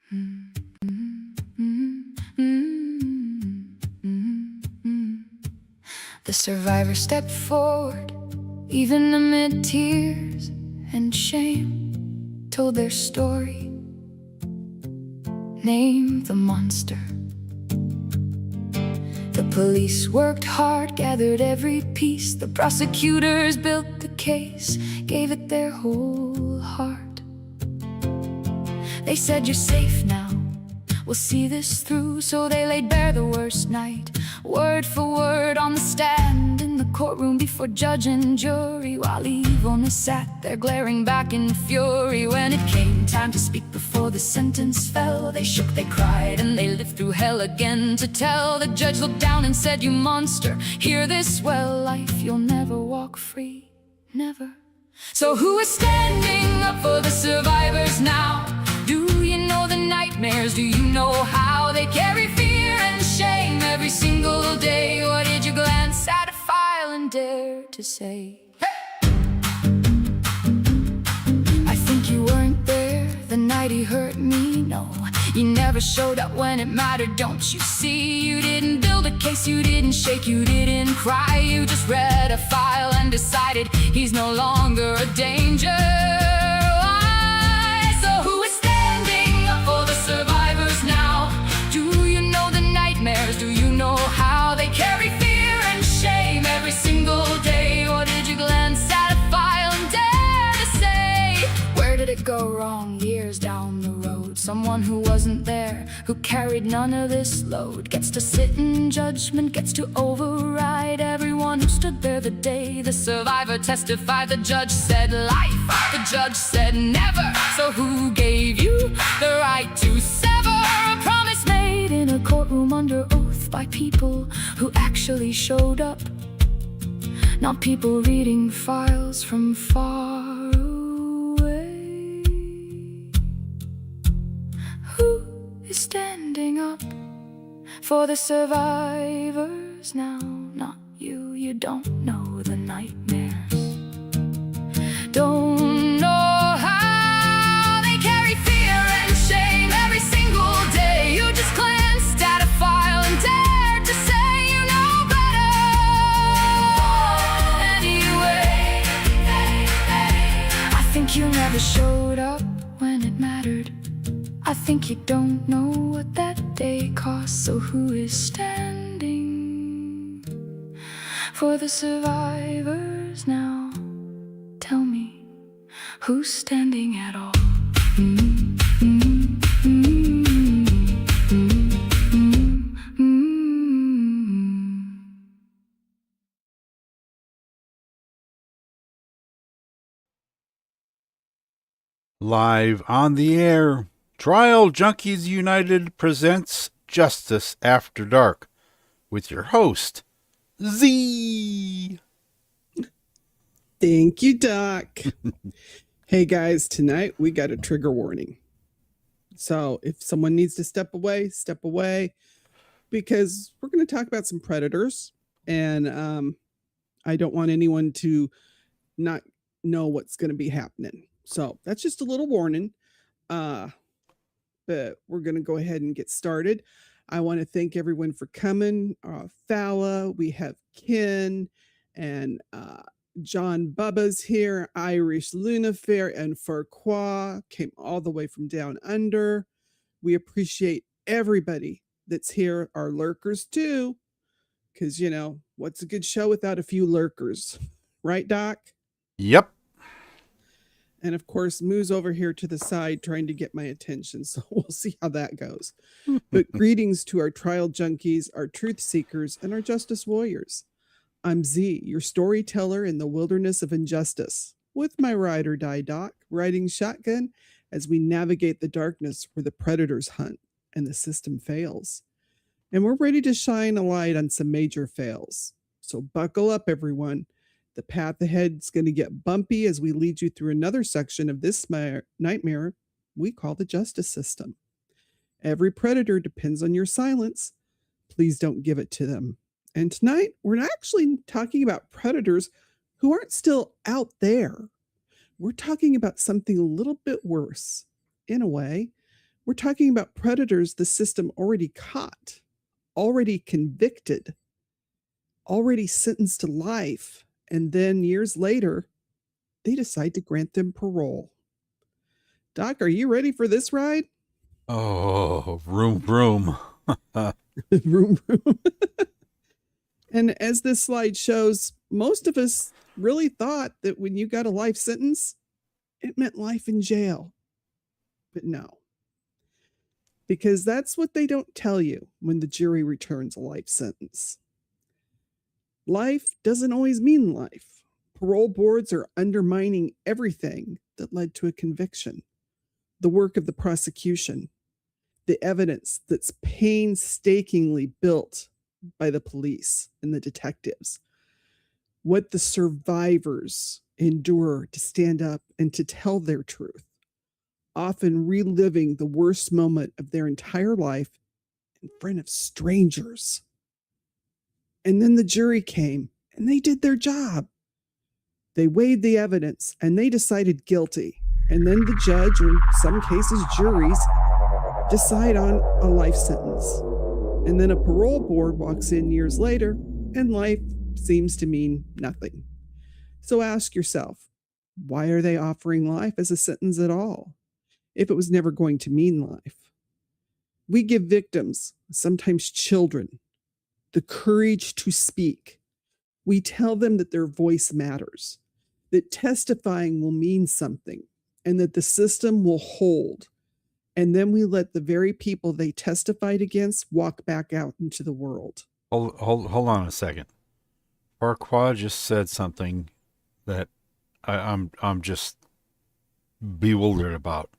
The survivor stepped forward, even amid tears and shame, told their story, named the monster. The police worked hard, gathered every piece. The prosecutors built the case, gave it their whole heart. They said, "You're safe now, we'll see this through." So they laid bare the worst night, word for word on the stand, in the courtroom before judge and jury, while evilness sat there glaring back in fury. When it came time to speak before the sentence fell, they shook, they cried, and they lived through hell again to tell. The judge looked down and said, "You monster, hear this well. Life, you'll never walk free, never." So who is standing up for the survivors now? Do you know the nightmares? Do you know how they carry fear and shame every single day? Or did you glance at a file and dare to say, "Hey!" I think you weren't there the night he hurt me, no. You never showed up when it mattered, don't you see? You didn't build a case, you didn't shake, you didn't cry. You just read a file and decided he's no longer a danger. Survivors now, do you know the nightmares? Do you know how they carry fear and shame every single day? Or did you glance at a file and dare to say, where did it go wrong years down the road? Someone who wasn't there, who carried none of this load, gets to sit in judgment, gets to override everyone who stood there the day the survivor testified. The judge said life, the judge said never. So who gave you the right to sever a promise made in a courtroom under oath by people who actually showed up, not people reading files from far away? Who is standing up for the survivors now? Not you, you don't know the nightmares, don't know how they carry fear and shame every single day. You just glanced at a file and dared to say you know better. Anyway, I think you never showed up when it mattered. I think you don't know what that day cost. So who is standing for the survivors now? Tell me, who's standing at all? Live on the air, Trial Junkies United presents Justice After Dark with your host, Z. Thank you, Doc. Hey guys, tonight we got a trigger warning. So if someone needs to step away, because we're going to talk about some predators, and I don't want anyone to not know what's going to be happening. So that's just a little warning. But we're going to go ahead and get started. I want to thank everyone for coming. Fala, we have Ken, and John Bubba's here, Irish Lunafair, and Farquaad came all the way from down under. We appreciate everybody that's here, our lurkers too, because, you know, what's a good show without a few lurkers? Right, Doc? Yep. And of course, Moo's over here to the side trying to get my attention, so we'll see how that goes. But greetings to our trial junkies, our truth seekers, and our justice warriors. I'm Z, your storyteller in the wilderness of injustice, with my ride or die Doc, riding shotgun as we navigate the darkness where the predators hunt and the system fails. And we're ready to shine a light on some major fails. So buckle up, everyone. The path ahead is going to get bumpy as we lead you through another section of this nightmare we call the justice system. Every predator depends on your silence. Please don't give it to them. And tonight, we're actually talking about predators who aren't still out there. We're talking about something a little bit worse. In a way, We're talking about predators the system already caught, already convicted, already sentenced to life, and then years later, they decide to grant them parole. Doc, are you ready for this ride? Oh, vroom, vroom. Vroom, vroom. And as this slide shows, most of us really thought that when you got a life sentence, it meant life in jail. But no, because that's what they don't tell you when the jury returns a life sentence. Life doesn't always mean life. Parole boards are undermining everything that led to a conviction, the work of the prosecution, the evidence that's painstakingly built by the police and the detectives, what the survivors endure to stand up and to tell their truth, often reliving the worst moment of their entire life in front of strangers. And then the jury came and they did their job. They weighed the evidence and they decided guilty. And then the judge, or in some cases juries, decide on a life sentence. And then a parole board walks in years later and life seems to mean nothing. So ask yourself, why are they offering life as a sentence at all, if it was never going to mean life? We give victims, sometimes children, the courage to speak. We tell them that their voice matters, that testifying will mean something, and that the system will hold. And then we let the very people they testified against walk back out into the world. Hold on a second. Farquaad just said something that I'm just bewildered about.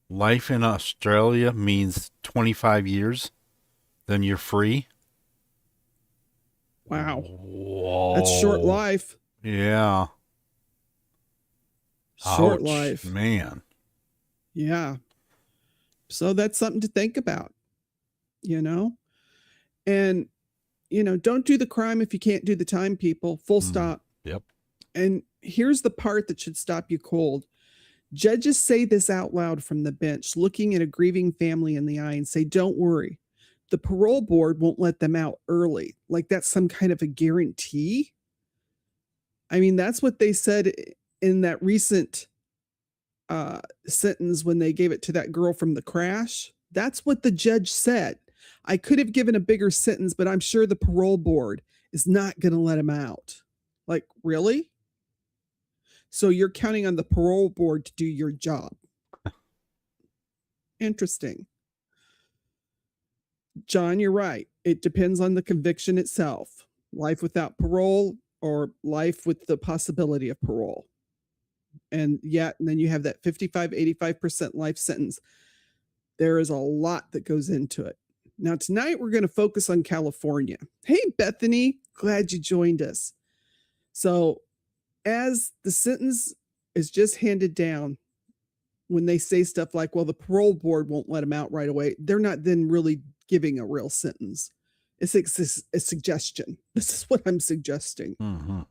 Life in Australia means 25 years, then you're free. Wow. Whoa. That's short life. Yeah. Short Ouch, life. man. Yeah. So that's something to think about, you know? And, you know, don't do the crime if you can't do the time, people. Full stop. Yep. And here's the part that should stop you cold. Judges say this out loud from the bench, looking at a grieving family in the eye and say, don't worry. The parole board won't let them out early. Like that's some kind of a guarantee. I mean, that's what they said in that recent sentence when they gave it to that girl from the crash. That's what the judge said. I could have given a bigger sentence, but I'm sure the parole board is not going to let him out. Like, really? So you're counting on the parole board to do your job. Interesting. John, you're right. It depends on the conviction itself. Life without parole or life with the possibility of parole. And then you have that 55, 85% life sentence. There is a lot that goes into it. Now, tonight we're going to focus on California. Hey, Bethany, glad you joined us. So as the sentence is just handed down, when they say stuff like, well, the parole board won't let them out right away, they're not then really giving a real sentence. It's a suggestion. This is what I'm suggesting. Mm-hmm.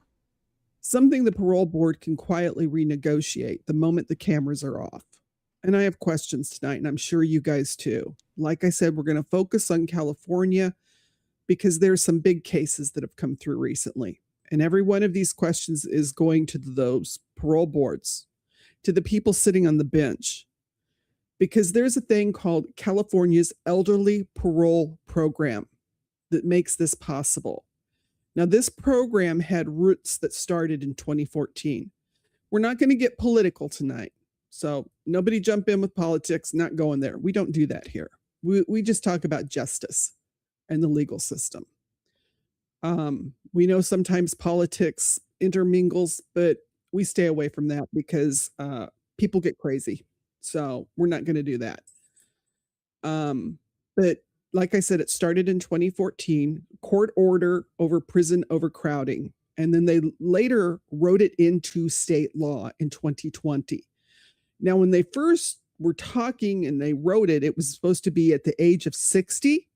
Something the parole board can quietly renegotiate the moment the cameras are off. And I have questions tonight, and I'm sure you guys too. Like I said, we're going to focus on California because there's some big cases that have come through recently. And every one of these questions is going to those parole boards, to the people sitting on the bench, because there's a thing called California's Elderly Parole Program that makes this possible. Now, this program had roots that started in 2014. We're not going to get political tonight. So nobody jump in with politics, not going there. We don't do that here. We just talk about justice and the legal system. We know sometimes politics intermingles, but we stay away from that because people get crazy. So we're not going to do that. But like I said, it started in 2014, court order over prison overcrowding. And then they later wrote it into state law in 2020. Now, when they first were talking and they wrote it, it was supposed to be at the age of 60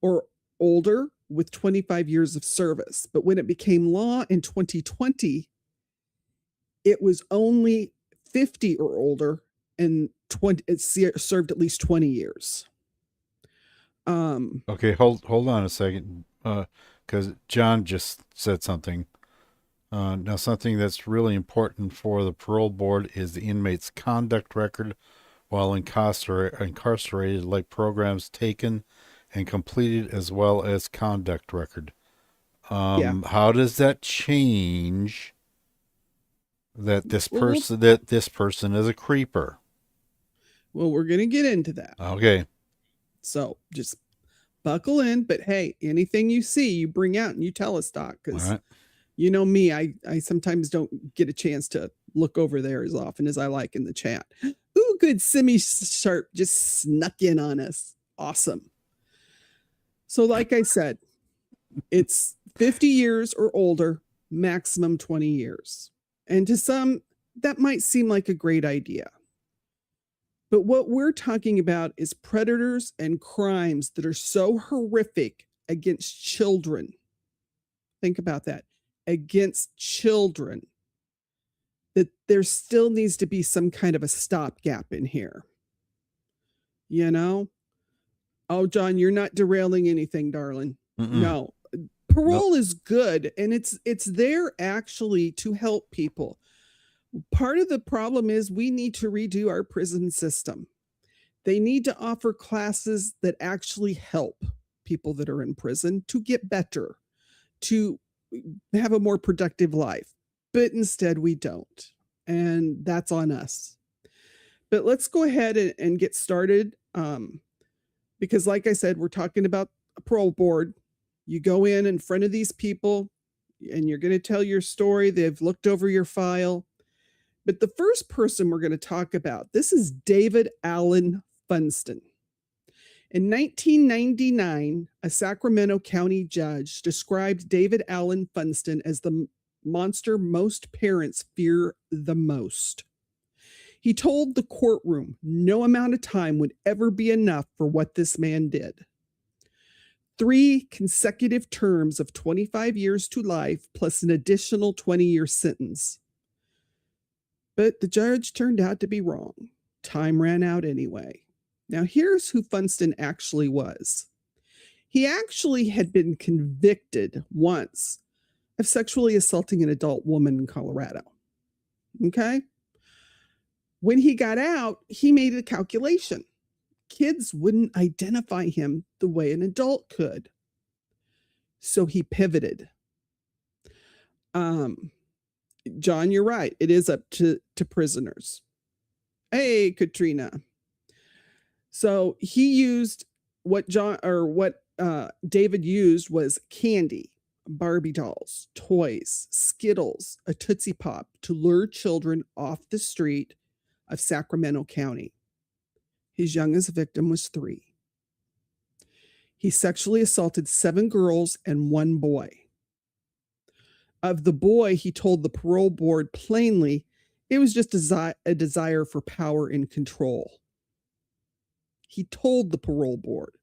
or older with 25 years of service. But when it became law in 2020, it was only 50 or older and it served at least 20 years. Okay, hold on a second, because John just said something. Now, something that's really important for the parole board is the inmate's conduct record while incarcerated, like programs taken and completed, as well as conduct record. How does that change that this person is a creeper? Well, we're going to get into that. Okay. So just buckle in. But hey, anything you see, you bring out and you tell us, Doc, because you know me, I sometimes don't get a chance to look over there as often as I like in the chat. Ooh, good. Simi Sharp just snuck in on us. Awesome. So like I said, it's 50 years or older, maximum 20 years. And to some, that might seem like a great idea. But what we're talking about is predators and crimes that are so horrific against children. Think about that. Against children. That there still needs to be some kind of a stopgap in here. You know? Oh, John, you're not derailing anything, darling. No. Parole is good, and it's there actually to help people. Part of the problem is we need to redo our prison system. They need to offer classes that actually help people that are in prison to get better, to have a more productive life. But instead we don't. And that's on us. But let's go ahead and get started. Because like I said, we're talking about a parole board. You go in front of these people and you're going to tell your story. They've looked over your file. But the first person we're going to talk about, this is David Allen Funston. In 1999, a Sacramento County judge described David Allen Funston as the monster most parents fear the most. He told the courtroom no amount of time would ever be enough for what this man did. 3 consecutive terms of 25 years to life plus an additional 20-year sentence. But the judge turned out to be wrong. Time ran out anyway. Now here's who Funston actually was. He actually had been convicted once of sexually assaulting an adult woman in Colorado. Okay? When he got out, he made a calculation. Kids wouldn't identify him the way an adult could. So he pivoted. John, you're right. It is up to prisoners. Hey, Katrina. So he used what David used was candy, Barbie dolls, toys, Skittles, a Tootsie Pop to lure children off the street of Sacramento County. His youngest victim was 3. He sexually assaulted 7 girls and 1 boy. Of the boy, he told the parole board plainly it was just a desire for power and control. He told the parole board.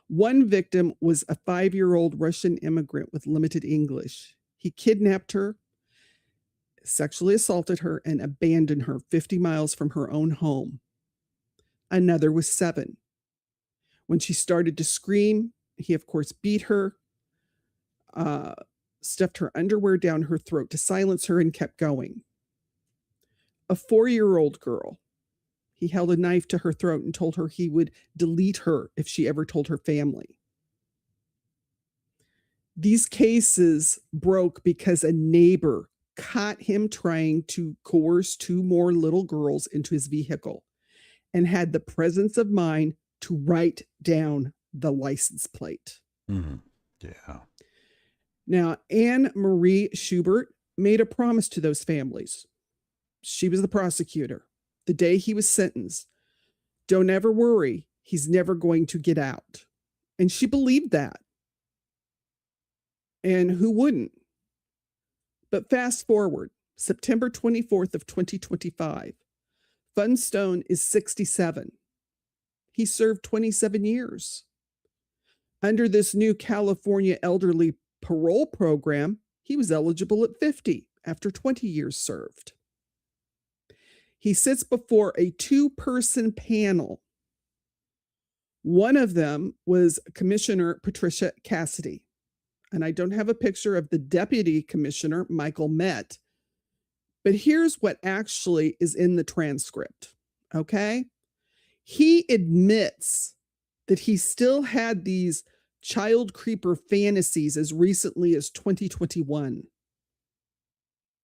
One victim was a 5-year-old Russian immigrant with limited English. He kidnapped her, sexually assaulted her, and abandoned her 50 miles from her own home. Another was 7. When she started to scream, he, of course, beat her, stuffed her underwear down her throat to silence her, and kept going. A 4-year-old girl, he held a knife to her throat and told her he would delete her if she ever told her family. These cases broke because a neighbor caught him trying to coerce 2 more little girls into his vehicle and had the presence of mind to write down the license plate. Mm-hmm. Yeah. Now, Anne Marie Schubert made a promise to those families. She was the prosecutor. The day he was sentenced, don't ever worry, he's never going to get out. And she believed that. And who wouldn't? But fast forward, September 24th of 2025, Funstone is 67. He served 27 years. Under this new California elderly parole program, he was eligible at 50 after 20 years served. He sits before a 2-person panel. One of them was Commissioner Patricia Cassidy. And I don't have a picture of the Deputy Commissioner, Michael Met. But here's what actually is in the transcript, okay? He admits that he still had these child creeper fantasies as recently as 2021.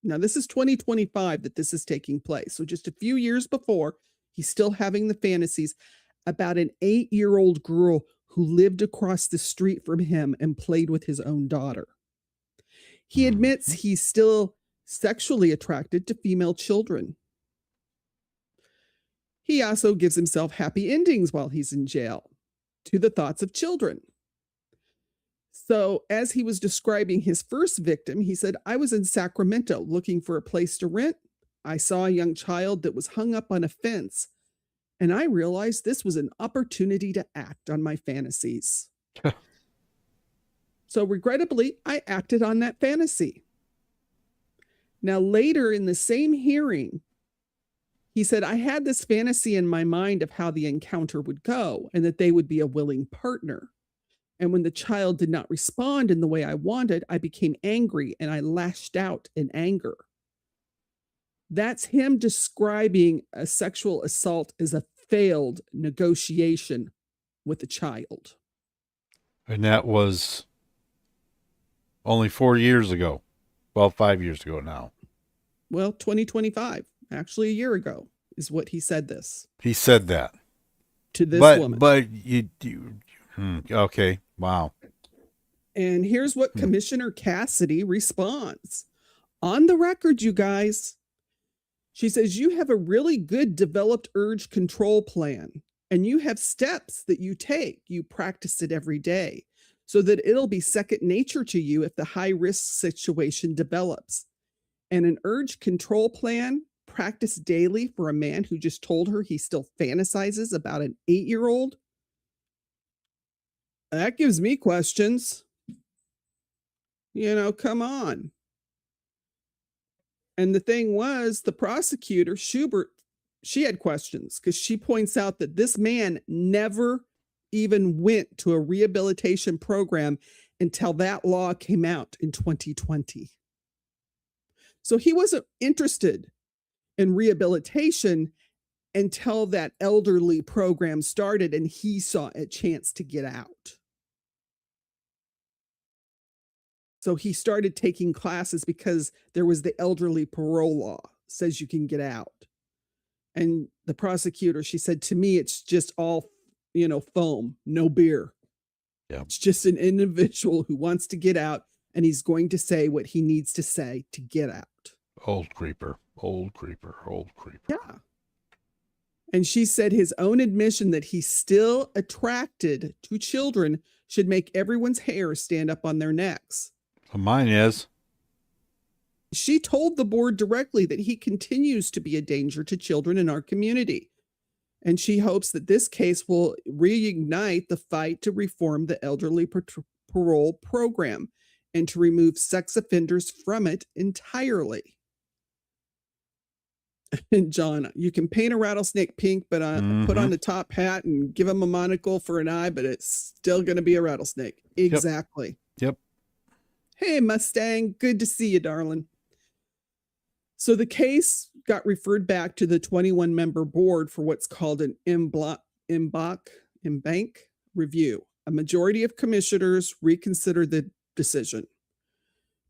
Now, this is 2025 that this is taking place. So just a few years before, he's still having the fantasies about an 8-year-old girl who lived across the street from him and played with his own daughter. He admits he's still sexually attracted to female children. He also gives himself happy endings while he's in jail to the thoughts of children. So as he was describing his first victim, he said, I was in Sacramento looking for a place to rent. I saw a young child that was hung up on a fence, and I realized this was an opportunity to act on my fantasies. So regrettably, I acted on that fantasy. Now, later in the same hearing, he said, I had this fantasy in my mind of how the encounter would go and that they would be a willing partner. And when the child did not respond in the way I wanted, I became angry and I lashed out in anger. That's him describing a sexual assault as a failed negotiation with a child. And that was only 4 years ago. Well, 5 years ago now. Well, 2025, actually a year ago, is what he said this. He said that. To this woman. But okay. Wow. And here's what Commissioner Cassidy responds. On the record, you guys, she says, you have a really good developed urge control plan, and you have steps that you take. You practice it every day so that it'll be second nature to you if the high risk situation develops. And an urge control plan practiced daily for a man who just told her he still fantasizes about an 8-year-old. That gives me questions. You know, come on. And the thing was, the prosecutor, Schubert, she had questions because she points out that this man never even went to a rehabilitation program until that law came out in 2020. So he wasn't interested in rehabilitation until that elderly program started and he saw a chance to get out. So he started taking classes because there was the elderly parole law, says you can get out. And the prosecutor, she said, to me, it's just all, foam, no beer. Yeah. It's just an individual who wants to get out and he's going to say what he needs to say to get out. Old creeper, old creeper, old creeper. Yeah. And she said his own admission that he's still attracted to children should make everyone's hair stand up on their necks. Mine is. She told the board directly that he continues to be a danger to children in our community. And she hopes that this case will reignite the fight to reform the elderly parole program and to remove sex offenders from it entirely. And John, you can paint a rattlesnake pink, but put on the top hat and give him a monocle for an eye, but it's still going to be a rattlesnake. Exactly. Yep. Hey, Mustang. Good to see you, darling. So the case got referred back to the 21-member board for what's called an embank review. A majority of commissioners reconsidered the decision.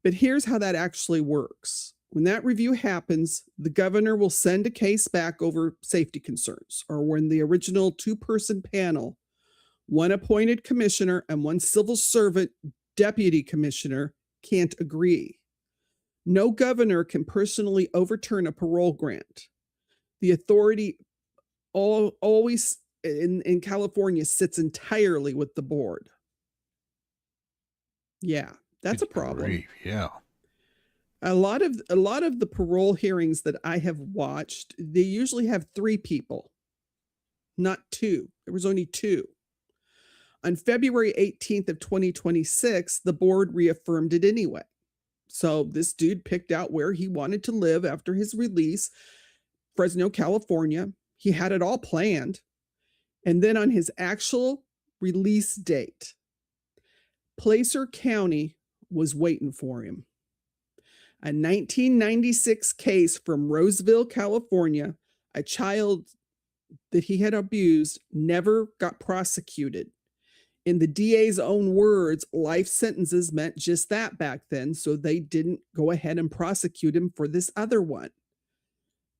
But here's how that actually works. When that review happens, the governor will send a case back over safety concerns, or when the original 2-person panel, one appointed commissioner and one civil servant deputy commissioner, can't agree. No governor can personally overturn a parole grant. The authority always in California sits entirely with the board. Yeah, that's a problem. Grief, yeah. A lot of the parole hearings that I have watched, they usually have 3 people, not 2. There was only 2. On February 18th of 2026, the board reaffirmed it anyway. So this dude picked out where he wanted to live after his release, Fresno, California. He had it all planned. And then on his actual release date, Placer County was waiting for him. A 1996 case from Roseville, California, a child that he had abused never got prosecuted. In the DA's own words, life sentences meant just that back then, so they didn't go ahead and prosecute him for this other one.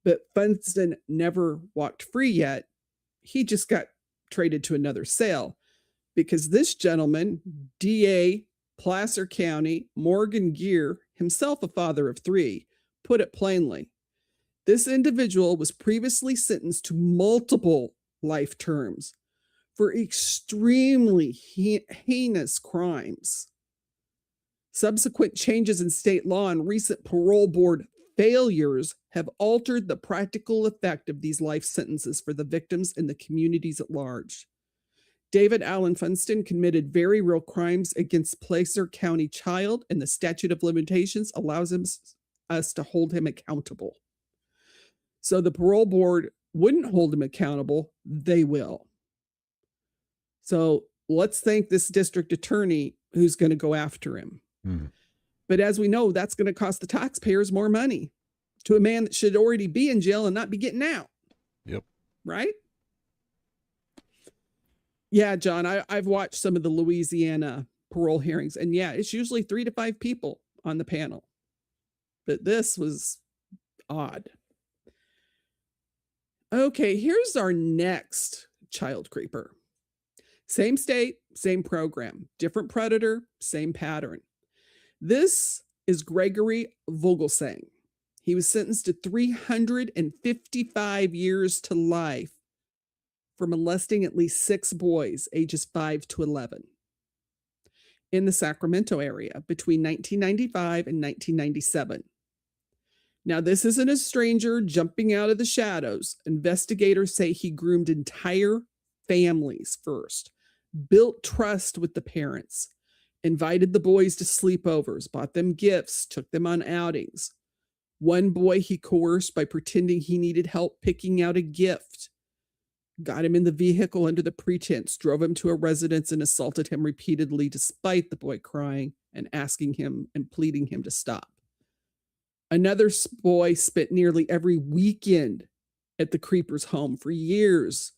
But Funston never walked free yet. He just got traded to another cell because this gentleman, DA Placer County, Morgan Gear, himself a father of 3, put it plainly. This individual was previously sentenced to multiple life terms for extremely heinous crimes. Subsequent changes in state law and recent parole board failures have altered the practical effect of these life sentences for the victims and the communities at large. David Allen Funston committed very real crimes against Placer County child, and the statute of limitations allows us to hold him accountable. So the parole board wouldn't hold him accountable. They will. So let's thank this district attorney who's going to go after him. Mm. But as we know, that's going to cost the taxpayers more money to a man that should already be in jail and not be getting out. Yep. Right? Yeah, John, I've watched some of the Louisiana parole hearings, and yeah, it's usually 3 to 5 people on the panel. But this was odd. Okay, here's our next child creeper. Same state, same program, different predator, same pattern. This is Gregory Vogelsang. He was sentenced to 355 years to life for molesting at least 6 boys, ages 5 to 11, in the Sacramento area between 1995 and 1997. Now, this isn't a stranger jumping out of the shadows. Investigators say he groomed entire families first, built trust with the parents, invited the boys to sleepovers, bought them gifts, took them on outings. One boy he coerced by pretending he needed help picking out a gift, got him in the vehicle under the pretense, drove him to a residence, and assaulted him repeatedly despite the boy crying and asking him and pleading him to stop. Another boy spent nearly every weekend at the creeper's home for years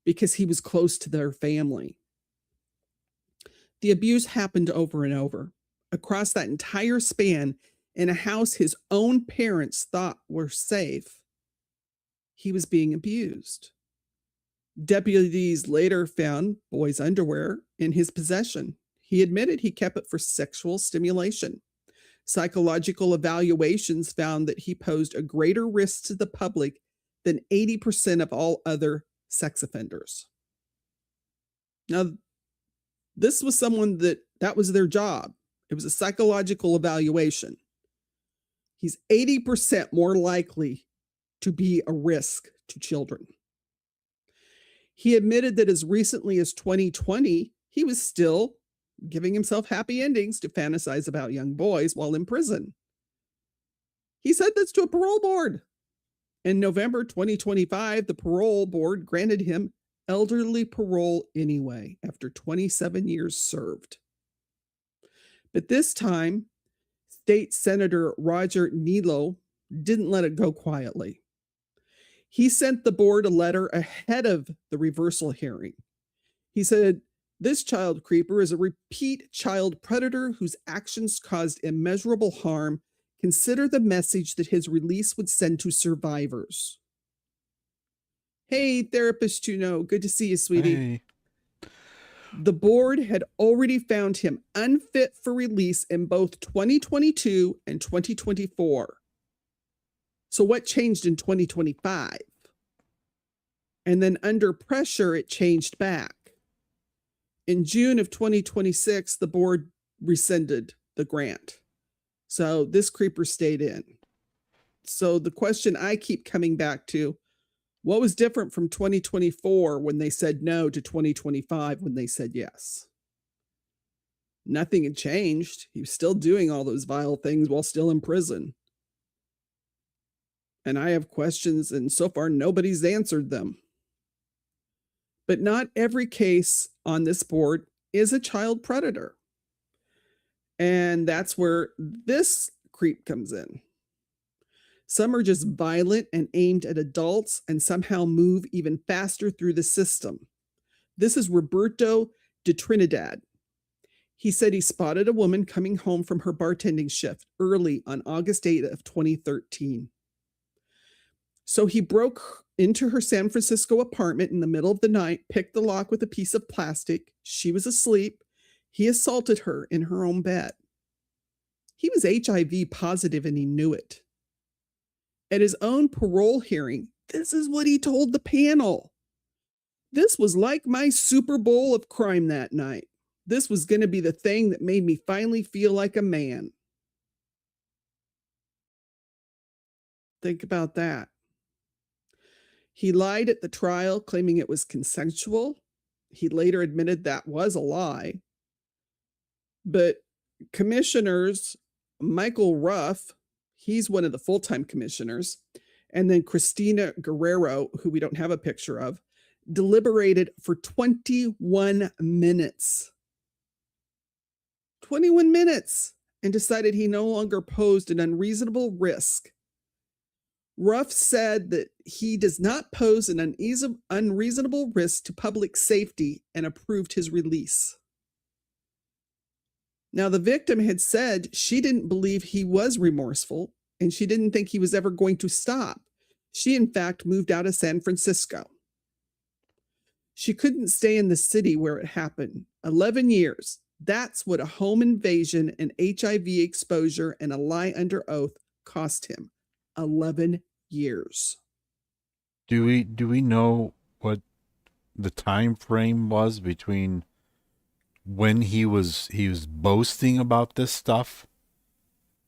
because he was close to their family. The abuse happened over and over across that entire span in a house his own parents thought were safe. He was being abused. Deputies later found boys' underwear in his possession. He admitted he kept it for sexual stimulation. Psychological evaluations found that he posed a greater risk to the public than 80% of all other sex offenders. Now, this was someone that was their job. It was a psychological evaluation. He's 80% more likely to be a risk to children. He admitted that as recently as 2020, he was still giving himself happy endings to fantasize about young boys while in prison. He said this to a parole board. In November 2025, the parole board granted him elderly parole anyway, after 27 years served. But this time, State Senator Roger Nilo didn't let it go quietly. He sent the board a letter ahead of the reversal hearing. He said, "This child creeper is a repeat child predator whose actions caused immeasurable harm. Consider the message that his release would send to survivors." Hey, therapist, good to see you, sweetie. Hey. The board had already found him unfit for release in both 2022 and 2024. So what changed in 2025? And then under pressure, it changed back. In June of 2026, the board rescinded the grant. So this creeper stayed in. So the question I keep coming back to, what was different from 2024 when they said no to 2025 when they said yes? Nothing had changed. He was still doing all those vile things while still in prison. And I have questions, and so far nobody's answered them. But not every case on this board is a child predator. And that's where this creep comes in. Some are just violent and aimed at adults and somehow move even faster through the system. This is Roberto Detrinidad. He said he spotted a woman coming home from her bartending shift early on August 8th of 2013. So he broke into her San Francisco apartment in the middle of the night, picked the lock with a piece of plastic. She was asleep. He assaulted her in her own bed. He was HIV positive and he knew it. At his own parole hearing, this is what he told the panel. This was like my Super Bowl of crime that night. This was going to be the thing that made me finally feel like a man. Think about that. He lied at the trial, claiming it was consensual. He later admitted that was a lie. But commissioners, Michael Ruff, he's one of the full-time commissioners, and then Christina Guerrero, who we don't have a picture of, deliberated for 21 minutes. 21 minutes, and decided he no longer posed an unreasonable risk. Ruff said that he does not pose an unreasonable risk to public safety and approved his release. Now, the victim had said she didn't believe he was remorseful and she didn't think he was ever going to stop. She, in fact, moved out of San Francisco. She couldn't stay in the city where it happened. 11 years. That's what a home invasion, an HIV exposure, and a lie under oath cost him. 11 years. Do we know what the time frame was between when he was boasting about this stuff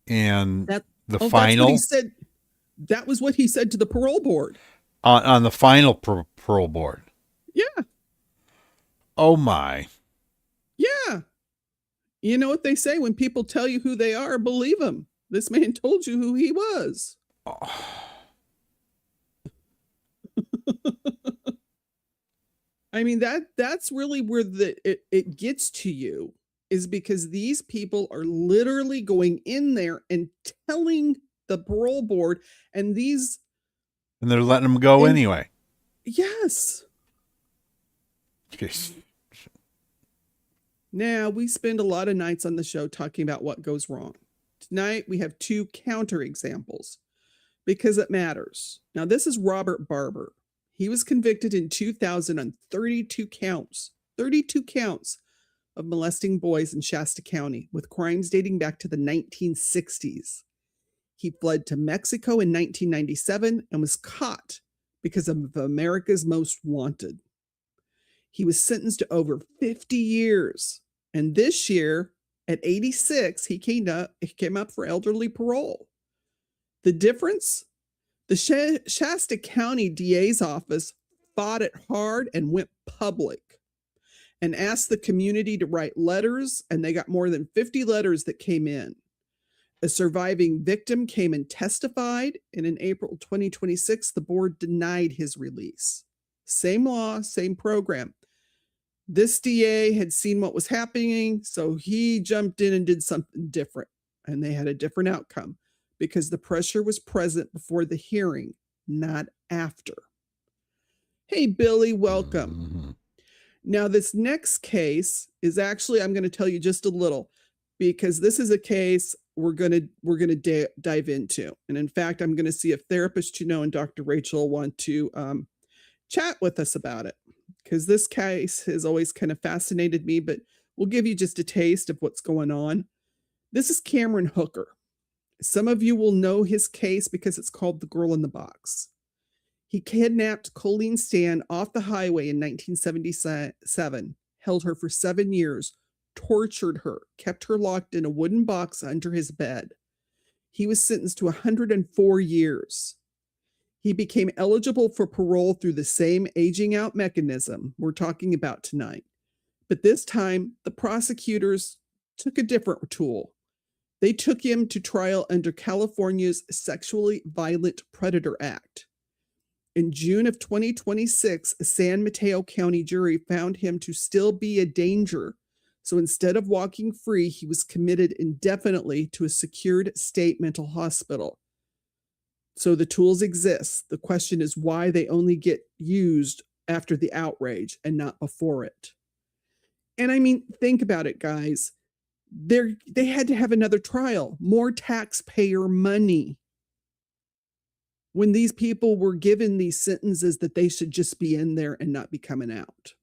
and the final? That's what he said. That was what he said to the parole board. On the final parole board. Yeah. Oh my. Yeah. You know what they say, when people tell you who they are, believe them. This man told you who he was. Oh. I mean, that's really where it gets to you, is because these people are literally going in there and telling the parole board, and they're letting them go anyway. Yes. Jeez. Now, we spend a lot of nights on the show talking about what goes wrong. Tonight, we have two counter examples because it matters. Now, this is Robert Barber. He was convicted in 2000 on 32 counts of molesting boys in Shasta County, with crimes dating back to the 1960s. He fled to Mexico in 1997 and was caught because of America's Most Wanted. He was sentenced to over 50 years. And this year, at 86, he came up for elderly parole. The difference? The Shasta County DA's office fought it hard and went public and asked the community to write letters, and they got more than 50 letters that came in. A surviving victim came and testified, and in April 2026, the board denied his release. Same law, same program. This DA had seen what was happening, so he jumped in and did something different, and they had a different outcome because the pressure was present before the hearing, not after. Hey, Billy, welcome. Mm-hmm. Now, this next case is actually, I'm going to tell you just a little, because this is a case we're going to dive into. And in fact, I'm going to see if therapist and Dr. Rachel want to chat with us about it, because this case has always kind of fascinated me, but we'll give you just a taste of what's going on. This is Cameron Hooker. Some of you will know his case because it's called The Girl in the Box. He kidnapped Colleen Stan off the highway in 1977, held her for 7 years, tortured her, kept her locked in a wooden box under his bed. He was sentenced to 104 years. He became eligible for parole through the same aging out mechanism we're talking about tonight. But this time, the prosecutors took a different tool. They took him to trial under California's Sexually Violent Predator Act. In June of 2026, a San Mateo County jury found him to still be a danger. So instead of walking free, he was committed indefinitely to a secured state mental hospital. So the tools exist. The question is why they only get used after the outrage and not before it. And I mean, think about it, guys. They had to have another trial, more taxpayer money, when these people were given these sentences that they should just be in there and not be coming out.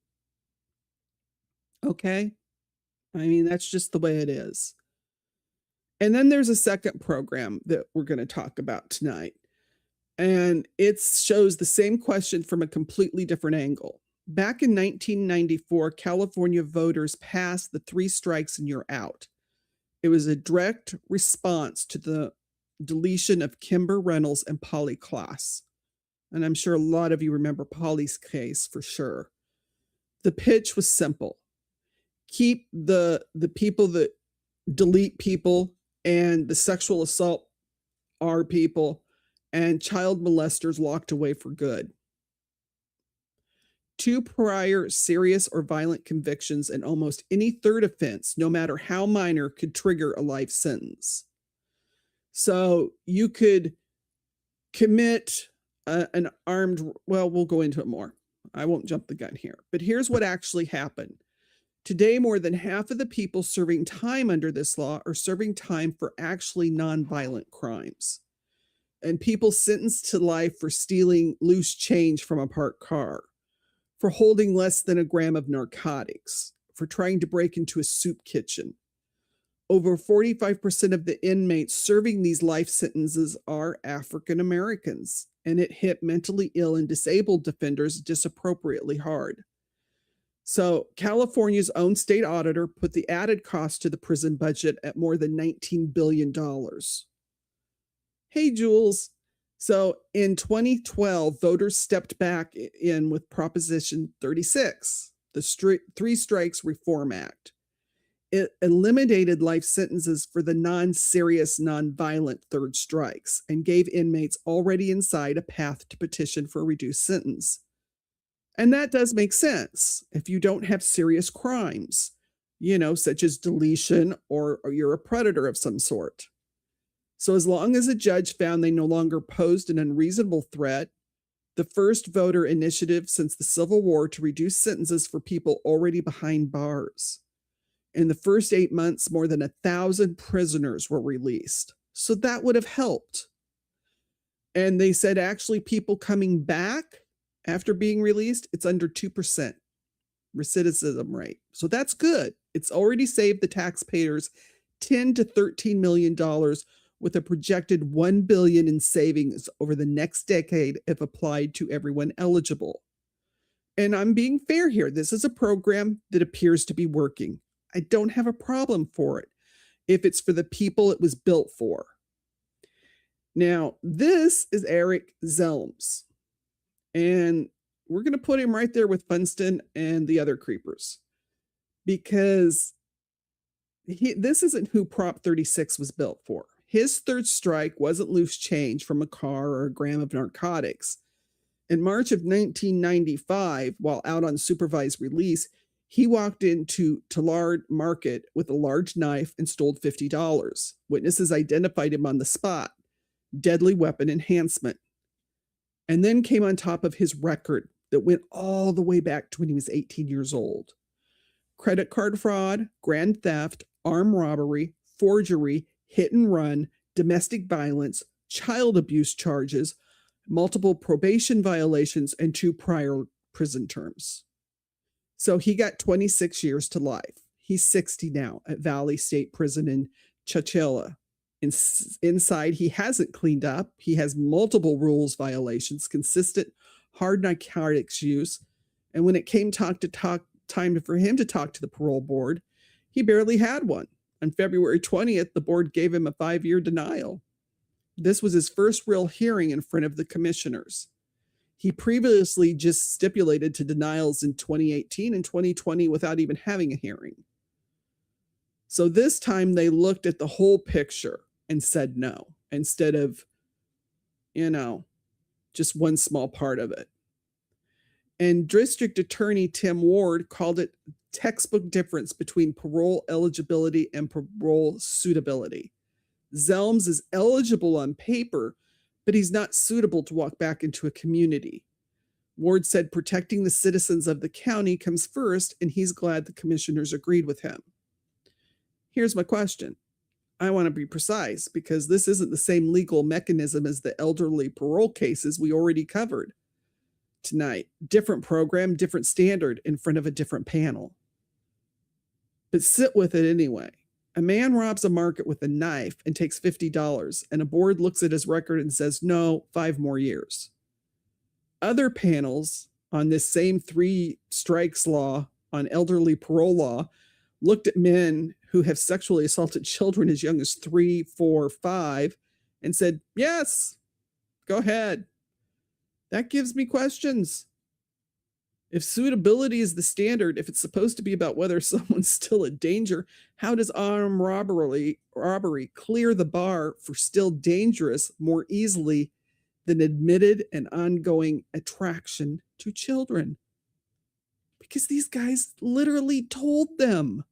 Okay? I mean, that's just the way it is. And then there's a second program that we're going to talk about tonight. And it shows the same question from a completely different angle. Back in 1994, California voters passed the 3 strikes and you're out. It was a direct response to the deletion of Kimber Reynolds and Polly Klaas. And I'm sure a lot of you remember Polly's case for sure. The pitch was simple. Keep the people that delete people and the sexual assault are people and child molesters locked away for good. 2 prior serious or violent convictions and almost any third offense, no matter how minor, could trigger a life sentence. So you could commit an armed, well, we'll go into it more. I won't jump the gun here. But here's what actually happened. Today, more than half of the people serving time under this law are serving time for actually nonviolent crimes. And people sentenced to life for stealing loose change from a parked car, for holding less than a gram of narcotics, for trying to break into a soup kitchen. Over 45% of the inmates serving these life sentences are African Americans, and it hit mentally ill and disabled defenders disappropriately hard. So California's own state auditor put the added cost to the prison budget at more than $19 billion. Hey, Jules. So in 2012, voters stepped back in with Proposition 36, the 3 Strikes Reform Act. It eliminated life sentences for the non-serious, non-violent third strikes and gave inmates already inside a path to petition for a reduced sentence. And that does make sense if you don't have serious crimes, such as deletion or you're a predator of some sort. So as long as a judge found they no longer posed an unreasonable threat, the first voter initiative since the Civil War to reduce sentences for people already behind bars. In the first 8 months, more than 1,000 prisoners were released. So that would have helped. And they said actually people coming back after being released, it's under 2% recidivism rate. So that's good. It's already saved the taxpayers $10 to $13 million with a projected $1 billion in savings over the next decade if applied to everyone eligible. And I'm being fair here. This is a program that appears to be working. I don't have a problem for it if it's for the people it was built for. Now, this is Eric Zelms. And we're going to put him right there with Funston and the other creepers. Because this isn't who Prop 36 was built for. His third strike wasn't loose change from a car or a gram of narcotics. In March of 1995, while out on supervised release, he walked into Tallard Market with a large knife and stole $50. Witnesses identified him on the spot. Deadly weapon enhancement. And then came on top of his record that went all the way back to when he was 18 years old. Credit card fraud, grand theft, armed robbery, forgery, hit and run, domestic violence, child abuse charges, multiple probation violations, and 2 prior prison terms. So he got 26 years to life. He's 60 now at Valley State Prison in Chowchilla. Inside, he hasn't cleaned up. He has multiple rules violations, consistent hard narcotics use. And when it came time for him to talk to the parole board, he barely had one. On February 20th, the board gave him a 5-year denial. This was his first real hearing in front of the commissioners. He previously just stipulated to denials in 2018 and 2020 without even having a hearing. So this time they looked at the whole picture and said no, instead of, just one small part of it. And District Attorney Tim Ward called it textbook difference between parole eligibility and parole suitability. Zelms is eligible on paper, but he's not suitable to walk back into a community. Ward said protecting the citizens of the county comes first, and he's glad the commissioners agreed with him. Here's my question. I want to be precise because this isn't the same legal mechanism as the elderly parole cases we already covered tonight. Different program, different standard in front of a different panel. But sit with it anyway. A man robs a market with a knife and takes $50, and a board looks at his record and says, no, 5 more years. Other panels on this same 3 strikes law on elderly parole law looked at men who have sexually assaulted children as young as 3, 4, 5 and said, yes, go ahead. That gives me questions. If suitability is the standard, if it's supposed to be about whether someone's still a danger, how does armed robbery clear the bar for still dangerous more easily than admitted and ongoing attraction to children? Because these guys literally told them,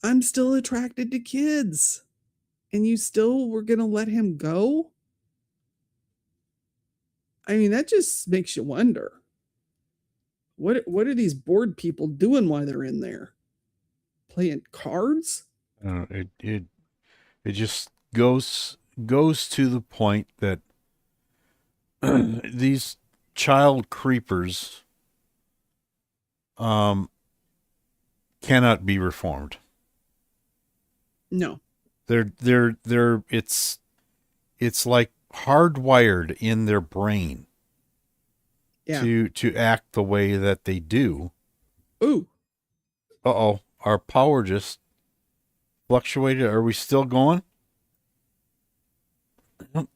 I'm still attracted to kids, and you still were going to let him go? I mean, that just makes you wonder. What are these board people doing while they're in there? Playing cards? It just goes to the point that these child creepers cannot be reformed. No. It's like hardwired in their brain to act the way that they do. Ooh. Uh-oh. Our power just fluctuated. Are we still going?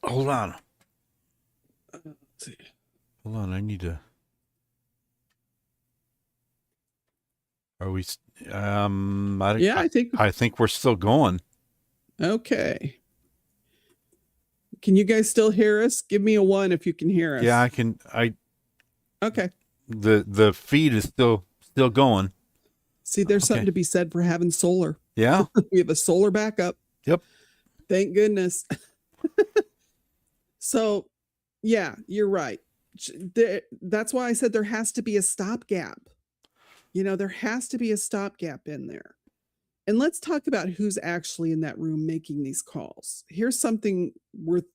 Hold on. Let's see. Hold on. I need to. Are we? I think we're still going. Okay. Can you guys still hear us? Give me a 1 if you can hear us. Yeah, I can. Okay. The feed is still going. See, there's something to be said for having solar. Yeah. We have a solar backup. Yep. Thank goodness. So, yeah, you're right. That's why I said there has to be a stopgap. There has to be a stopgap in there. And let's talk about who's actually in that room making these calls. Here's something worth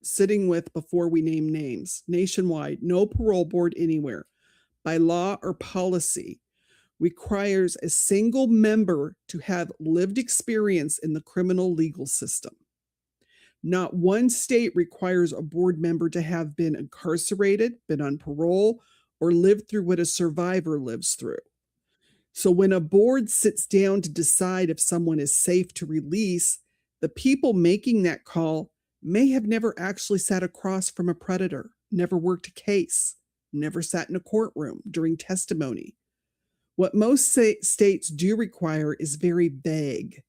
sitting with before we name names. Nationwide, no parole board anywhere, by law or policy, requires a single member to have lived experience in the criminal legal system. Not one state requires a board member to have been incarcerated, been on parole, or lived through what a survivor lives through. So when a board sits down to decide if someone is safe to release, the people making that call may have never actually sat across from a predator, never worked a case, never sat in a courtroom during testimony. What most states do require is very vague.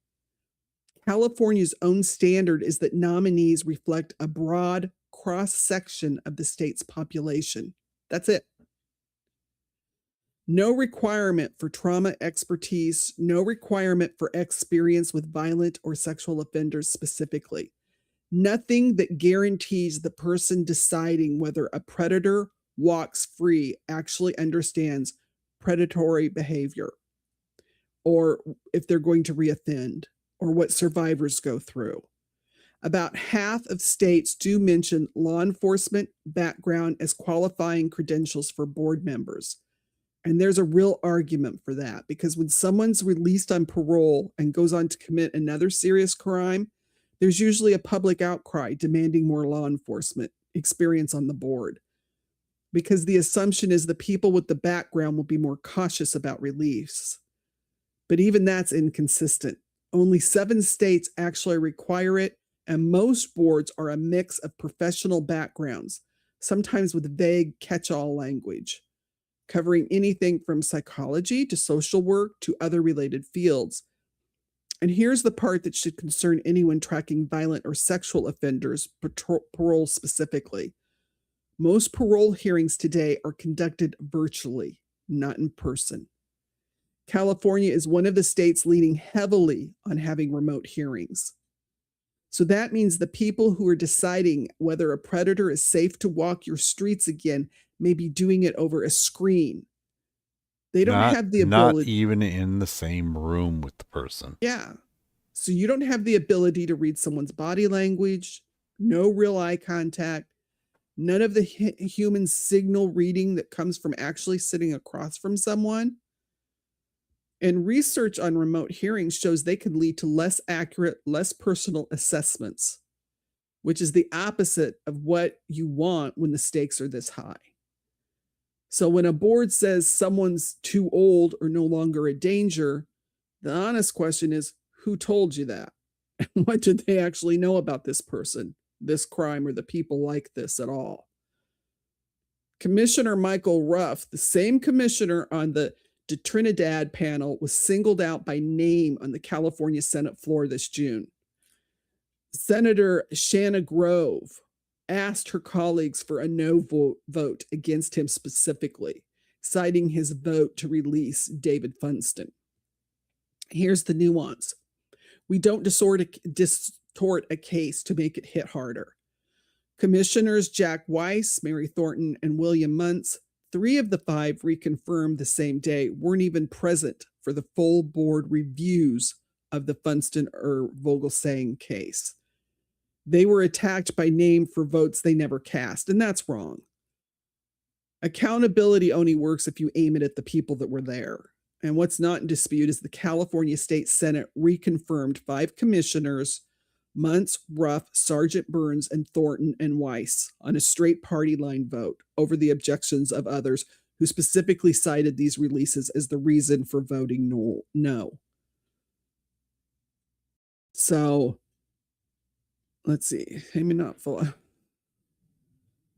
California's own standard is that nominees reflect a broad cross-section of the state's population. That's it. No requirement for trauma expertise, no requirement for experience with violent or sexual offenders specifically. Nothing that guarantees the person deciding whether a predator walks free actually understands predatory behavior, or if they're going to reoffend, or what survivors go through. About half of states do mention law enforcement background as qualifying credentials for board members. And there's a real argument for that, because when someone's released on parole and goes on to commit another serious crime, there's usually a public outcry demanding more law enforcement experience on the board, because the assumption is the people with the background will be more cautious about release. But even that's inconsistent. Only 7 states actually require it, and most boards are a mix of professional backgrounds, sometimes with vague catch-all language, covering anything from psychology to social work to other related fields. And here's the part that should concern anyone tracking violent or sexual offenders, parole specifically. Most parole hearings today are conducted virtually, not in person. California is one of the states leaning heavily on having remote hearings. So that means the people who are deciding whether a predator is safe to walk your streets again may be doing it over a screen. They don't have the ability. Not even in the same room with the person. Yeah. So you don't have the ability to read someone's body language, no real eye contact, none of the human signal reading that comes from actually sitting across from someone. And research on remote hearings shows they can lead to less accurate, less personal assessments, which is the opposite of what you want when the stakes are this high. So when a board says someone's too old or no longer a danger, the honest question is, who told you that? And what did they actually know about this person, this crime, or the people like this at all? Commissioner Michael Ruff, the same commissioner on the Detrinidad panel, was singled out by name on the California Senate floor this June. Senator Shanna Grove asked her colleagues for a no vote against him specifically, citing his vote to release David Funston. Here's the nuance. We don't distort a case to make it hit harder. Commissioners Jack Weiss, Mary Thornton, and William Muntz, 3 of the 5 reconfirmed the same day, weren't even present for the full board reviews of the Funston or Vogelsang case. They were attacked by name for votes they never cast, and that's wrong. Accountability only works if you aim it at the people that were there. And what's not in dispute is the California State Senate reconfirmed 5 commissioners, Muntz, Ruff, Sergeant Burns, and Thornton and Weiss, on a straight party line vote over the objections of others who specifically cited these releases as the reason for voting no. So, let's see. Maybe not full.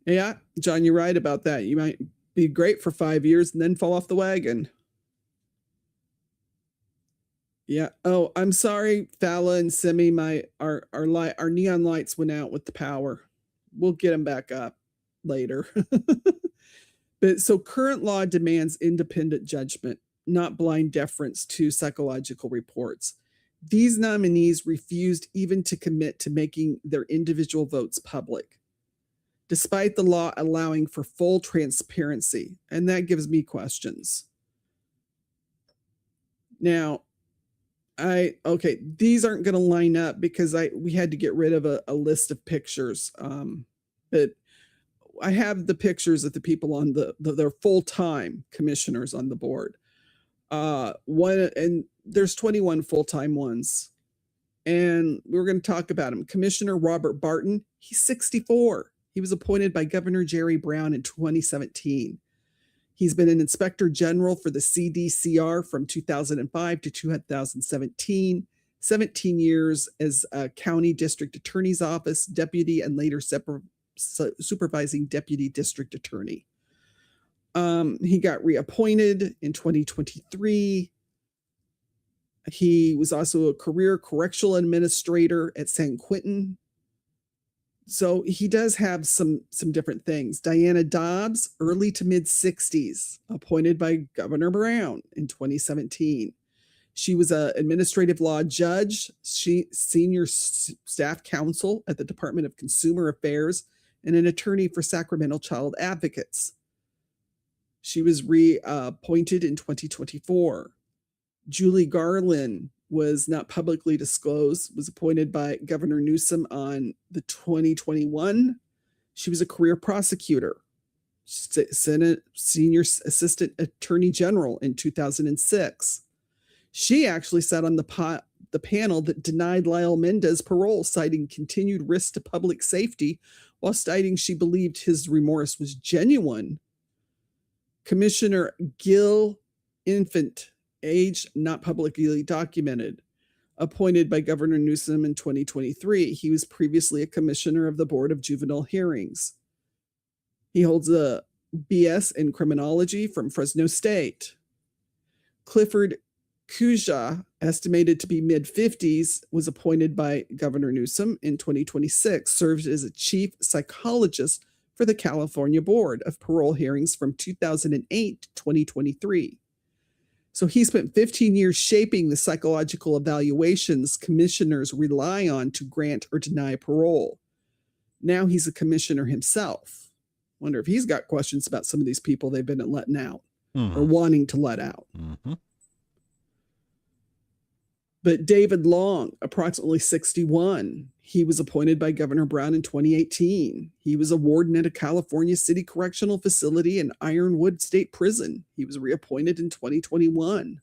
Yeah, John, you're right about that. You might be great for 5 years and then fall off the wagon. Yeah. Oh, I'm sorry, Fala and Simi. Our neon lights went out with the power. We'll get them back up later. But so current law demands independent judgment, not blind deference to psychological reports. These nominees refused even to commit to making their individual votes public, despite the law allowing for full transparency. And that gives me questions. Now, these aren't going to line up because we had to get rid of a list of pictures. But I have the pictures of the people on their full-time commissioners on the board. And there's 21 full-time ones. And we're going to talk about him. Commissioner Robert Barton, he's 64. He was appointed by Governor Jerry Brown in 2017. He's been an inspector general for the CDCR from 2005 to 2017, 17 years as a county district attorney's office deputy, and later supervising deputy district attorney. He got reappointed in 2023. He was also a career correctional administrator at San Quentin. So he does have some different things. Diana Dobbs, early to mid 60s, appointed by Governor Brown in 2017. She was an administrative law judge, senior staff counsel at the Department of Consumer Affairs, and an attorney for Sacramento Child Advocates. She was reappointed in 2024. Julie Garland was not publicly disclosed, was appointed by Governor Newsom on the 2021. She was a career prosecutor, Senate Senior Assistant Attorney General in 2006. She actually sat on the panel that denied Lyle Mendez parole, citing continued risk to public safety, while stating she believed his remorse was genuine. Commissioner Gil Infant, age not publicly documented, appointed by Governor Newsom in 2023. He was previously a commissioner of the Board of Juvenile Hearings. He holds a BS in criminology from Fresno State. Clifford Kuja, estimated to be mid-50s, was appointed by Governor Newsom in 2026, served as a chief psychologist for the California Board of Parole Hearings from 2008 to 2023. So he spent 15 years shaping the psychological evaluations commissioners rely on to grant or deny parole. Now he's a commissioner himself. Wonder if he's got questions about some of these people they've been letting out or wanting to let out. But David Long, approximately 61, he was appointed by Governor Brown in 2018. He was a warden at a California City Correctional Facility and Ironwood State Prison. He was reappointed in 2021.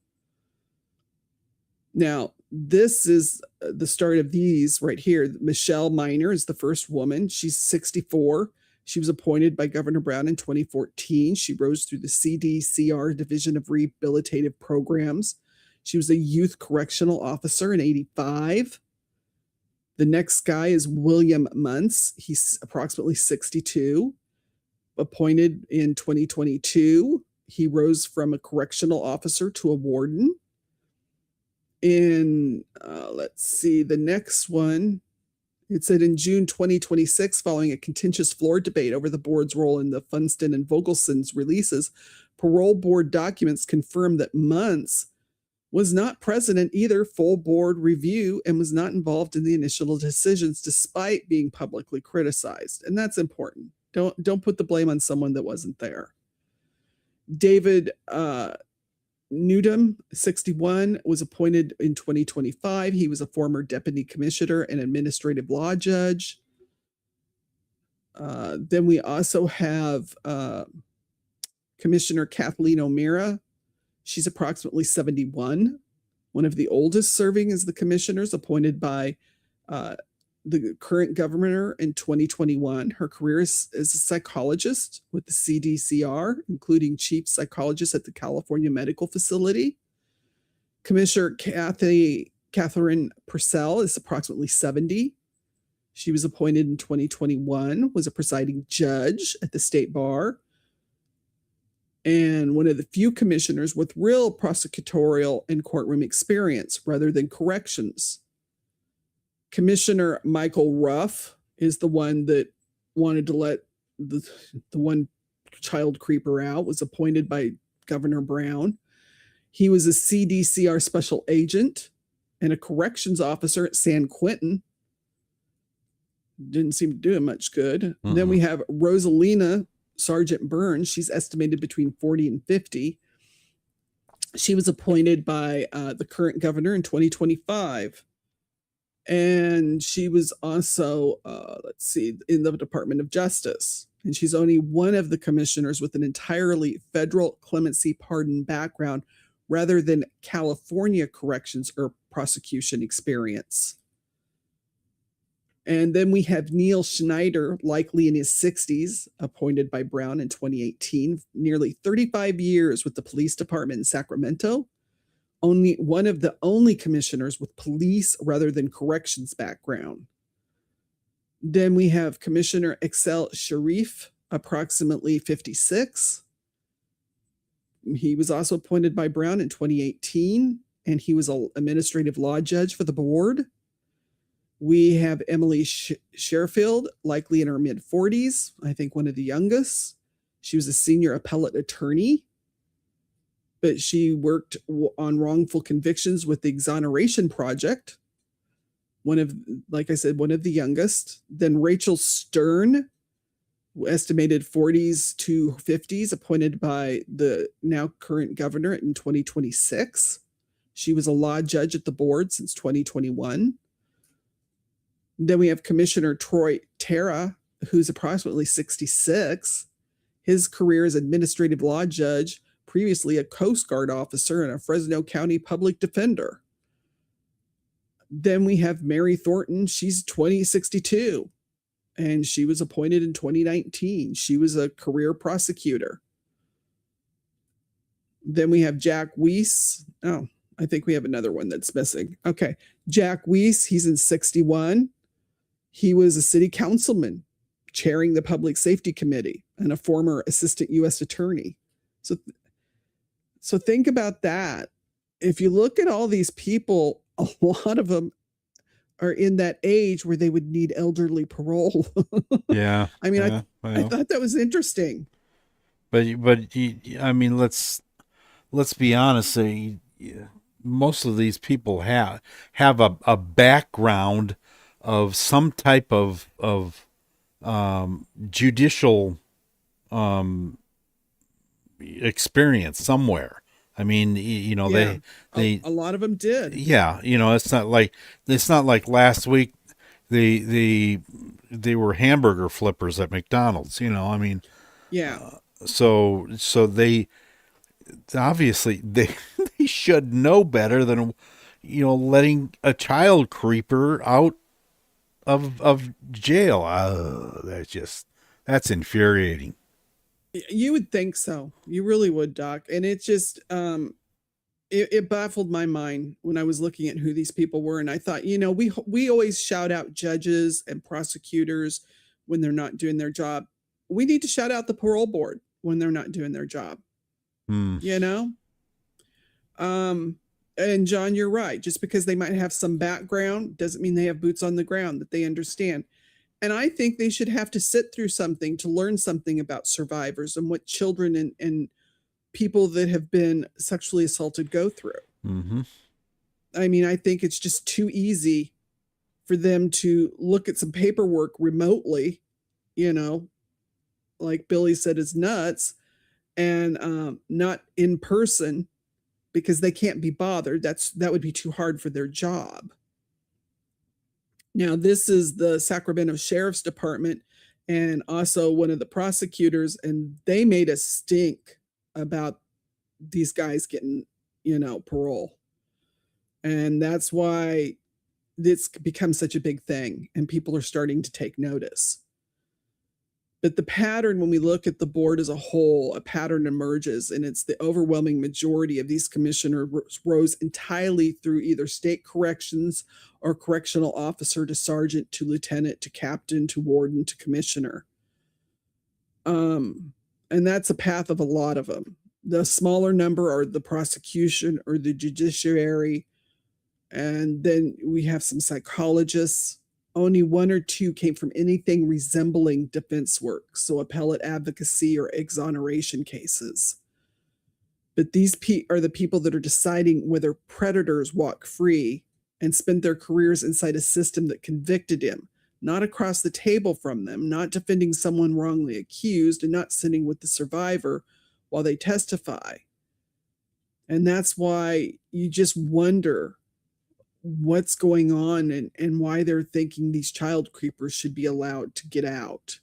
Now, this is the start of these right here. Michelle Miner is the first woman. She's 64. She was appointed by Governor Brown in 2014. She rose through the CDCR Division of Rehabilitative Programs. She was a youth correctional officer in 85. The next guy is William Muntz. He's approximately 62. Appointed in 2022. He rose from a correctional officer to a warden. Let's see, the next one, it said in June 2026, following a contentious floor debate over the board's role in the Funston and Vogelsang's releases, parole board documents confirmed that Muntz was not present in either full board review and was not involved in the initial decisions despite being publicly criticized. And that's important. Don't put the blame on someone that wasn't there. David Newdom, 61, was appointed in 2025. He was a former deputy commissioner and administrative law judge. Then we also have Commissioner Kathleen O'Meara. She's approximately 71, one of the oldest serving as the commissioners, appointed by the current governor in 2021. Her career is as a psychologist with the CDCR, including chief psychologist at the California Medical Facility. Commissioner Catherine Purcell is approximately 70. She was appointed in 2021, was a presiding judge at the state bar, and one of the few commissioners with real prosecutorial and courtroom experience rather than corrections. Commissioner Michael Ruff is the one that wanted to let the one child creeper out, was appointed by Governor Brown. He was a CDCR special agent and a corrections officer at San Quentin. Didn't seem to do him much good. Then we have Rosalina Sergeant Burns. She's estimated between 40 and 50. She was appointed by the current governor in 2025. And she was also, in the Department of Justice. And she's only one of the commissioners with an entirely federal clemency pardon background rather than California corrections or prosecution experience. And then we have Neil Schneider, likely in his 60s, appointed by Brown in 2018, nearly 35 years with the police department in Sacramento. Only one of the only commissioners with police rather than corrections background. Then we have Commissioner Excel Sharif, approximately 56. He was also appointed by Brown in 2018, and he was an administrative law judge for the board. We have Emily Sherfield, likely in her mid-40s, I think one of the youngest. She was a senior appellate attorney, but she worked on wrongful convictions with the Exoneration Project. Like I said, one of the youngest. Then Rachel Stern, estimated 40s to 50s, appointed by the now current governor in 2026. She was a law judge at the board since 2021. Then we have Commissioner Troy Terra, who's approximately 66. His career as administrative law judge, previously a Coast Guard officer and a Fresno County public defender. Then we have Mary Thornton. She's 2062, and she was appointed in 2019. She was a career prosecutor. Then we have Jack Weiss. Oh, I think we have another one that's missing. Okay, Jack Weiss, he's in 61. He was a city councilman chairing the Public Safety Committee and a former assistant U.S. attorney. So think about that. if you look at all these people, a lot of them are in that age where they would need elderly parole. Yeah. I mean, Yeah. I Well, thought that was interesting. I mean, let's be honest. Most of these people have a background of some type of judicial experience somewhere. I mean, Yeah, they a lot of them did. yeah, it's not like last week they were hamburger flippers at McDonald's. I mean, Yeah. so they obviously they should know better than letting a child creeper out of jail. That's infuriating. You would think so. You really would, Doc. And it just it baffled my mind when I was looking at who these people were, and I thought, we always shout out judges and prosecutors when they're not doing their job. We need to shout out the parole board when they're not doing their job. Hmm. And John, you're right. Just because they might have some background doesn't mean they have boots on the ground, that they understand. And I think they should have to sit through something to learn something about survivors and what children and people that have been sexually assaulted go through. Mm-hmm. I mean, I think it's just too easy for them to look at some paperwork remotely, like Billy said, is nuts, and not in person, because they can't be bothered. That would be too hard for their job. Now, this is the Sacramento Sheriff's Department and also one of the prosecutors, and they made a stink about these guys getting, parole. And that's why it's become such a big thing, and people are starting to take notice. But the pattern, when we look at the board as a whole, a pattern emerges, and it's the overwhelming majority of these commissioners rose entirely through either state corrections or correctional officer to sergeant to lieutenant to captain to warden to commissioner. And that's a path of a lot of them. The smaller number are the prosecution or the judiciary, and then we have some psychologists. Only 1 or 2 came from anything resembling defense work, so appellate advocacy or exoneration cases. But these are the people that are deciding whether predators walk free and spent their careers inside a system that convicted him, not across the table from them, not defending someone wrongly accused, and not sitting with the survivor while they testify. And that's why you just wonder what's going on and why they're thinking these child creepers should be allowed to get out.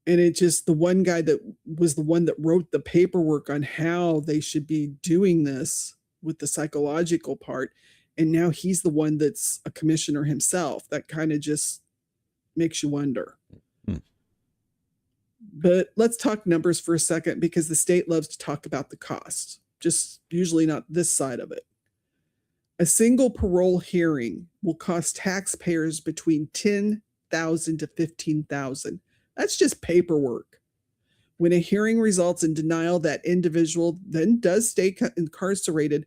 And it just, the one guy that was the one that wrote the paperwork on how they should be doing this with the psychological part, and now he's the one that's a commissioner himself. That kind of just makes you wonder. But let's talk numbers for a second, because the state loves to talk about the cost, just usually not this side of it. A single parole hearing will cost taxpayers between $10,000 to $15,000. That's just paperwork. When a hearing results in denial, that individual then does stay incarcerated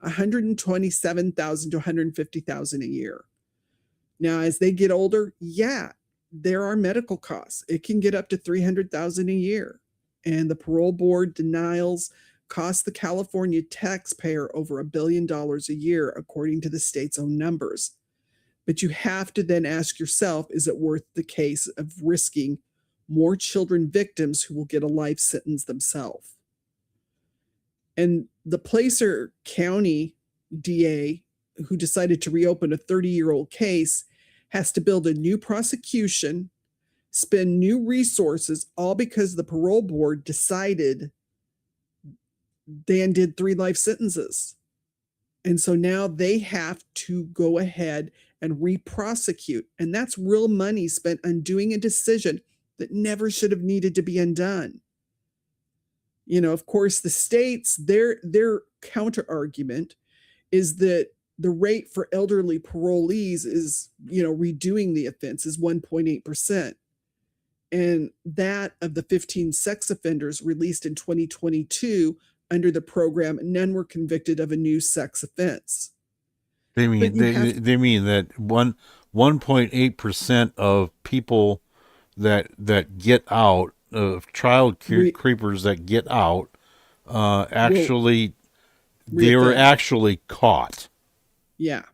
$127,000 to $150,000 a year. Now, as they get older, there are medical costs. It can get up to $300,000 a year. And the parole board denials cost the California taxpayer over $1 billion a year, according to the state's own numbers. But you have to then ask yourself, is it worth the case of risking more children victims who will get a life sentence themselves? And the Placer County DA, who decided to reopen a 30-year-old case, has to build a new prosecution, spend new resources, all because the parole board decided Dan did 3 life sentences. And so now they have to go ahead and re-prosecute. And that's real money spent undoing a decision that never should have needed to be undone. Of course, the states, their counter argument is that the rate for elderly parolees is, redoing the offense is 1.8%. And that of the 15 sex offenders released in 2022 under the program, none were convicted of a new sex offense. They mean But you have- they mean that 1.8% of people that get out of child creepers that get out actually they were actually caught. Yeah.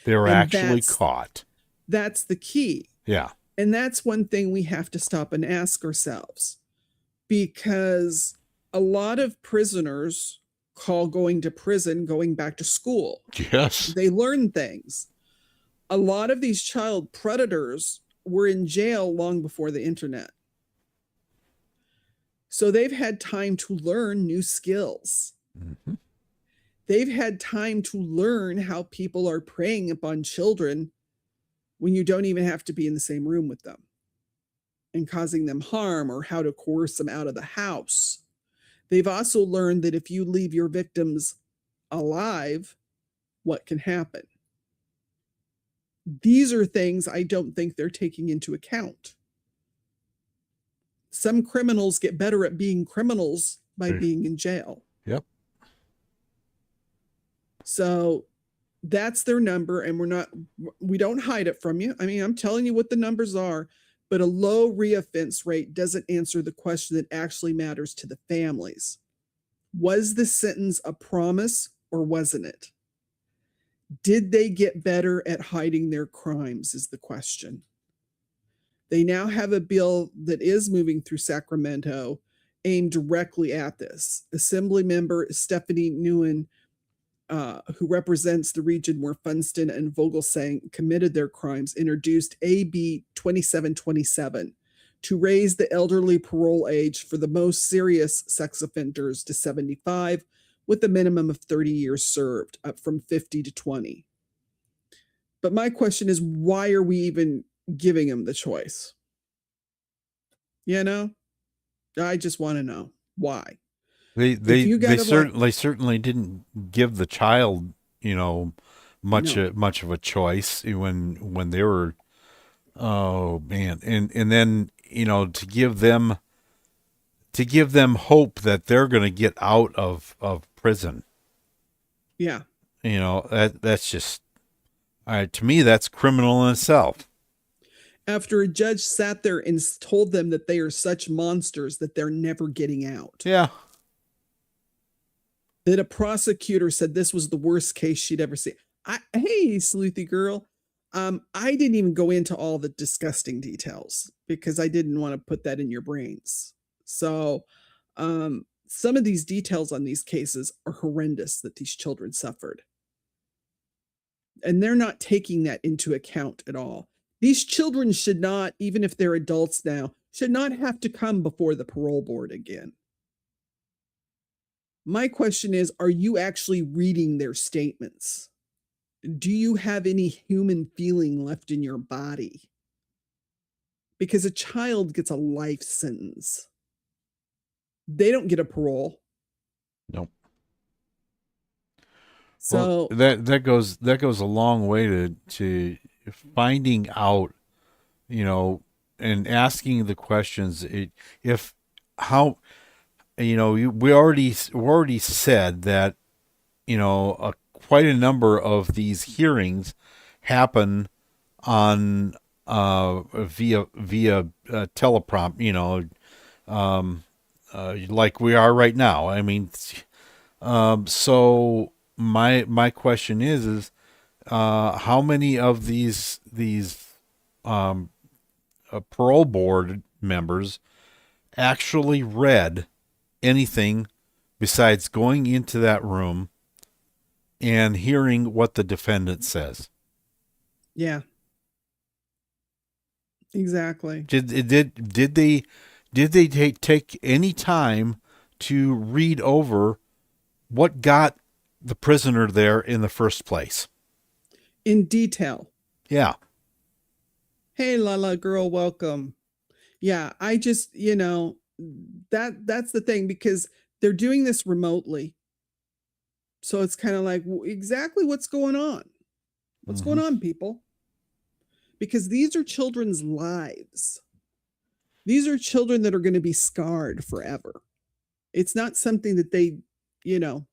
They were And actually caught. That's the key. Yeah. And that's one thing we have to stop and ask ourselves, because a lot of prisoners call going to prison going back to school. Yes. They learn things. A lot of these child predators were in jail long before the internet. So they've had time to learn new skills. Mm-hmm. They've had time to learn how people are preying upon children when you don't even have to be in the same room with them and causing them harm, or how to coerce them out of the house. They've also learned that if you leave your victims alive, what can happen. These are things I don't think they're taking into account. Some criminals get better at being criminals by being in jail. Yep. So that's their number, and we don't hide it from you. I mean, I'm telling you what the numbers are, but a low reoffense rate doesn't answer the question that actually matters to the families. Was the sentence a promise or wasn't it? Did they get better at hiding their crimes is the question. They now have a bill that is moving through Sacramento aimed directly at this. Assemblymember Stephanie Nguyen, who represents the region where Funston and Vogelsang committed their crimes, introduced AB 2727 to raise the elderly parole age for the most serious sex offenders to 75, with a minimum of 30 years served, up from 50 to 20. But my question is, why are we even giving them the choice? You know, I just want to know why. They certainly didn't give the child, much of a choice when they were, oh man, and then to give them hope that they're going to get out of prison. Yeah. That's just, to me, that's criminal in itself. After a judge sat there and told them that they are such monsters that they're never getting out. Yeah. That a prosecutor said this was the worst case she'd ever seen. Hey, sleuthy girl. I didn't even go into all the disgusting details because I didn't want to put that in your brains. So some of these details on these cases are horrendous that these children suffered. And they're not taking that into account at all. These children should not, even if they're adults now, should not have to come before the parole board again. My question is, are you actually reading their statements? Do you have any human feeling left in your body? Because a child gets a life sentence. They don't get a parole. Nope. So that goes a long way to finding out, and asking the questions. We already said that, quite a number of these hearings happen on via teleprompt, like we are right now. I mean, so my question is how many of these parole board members actually read anything besides going into that room and hearing what the defendant says? Yeah. Exactly. Did they take any time to read over what got the prisoner there in the first place? In detail. Yeah. Hey, Lala girl, welcome. Yeah, I just, that's the thing, because they're doing this remotely. So it's kind of like, exactly what's going on? What's going on, people? Because these are children's lives. These are children that are going to be scarred forever. It's not something that they,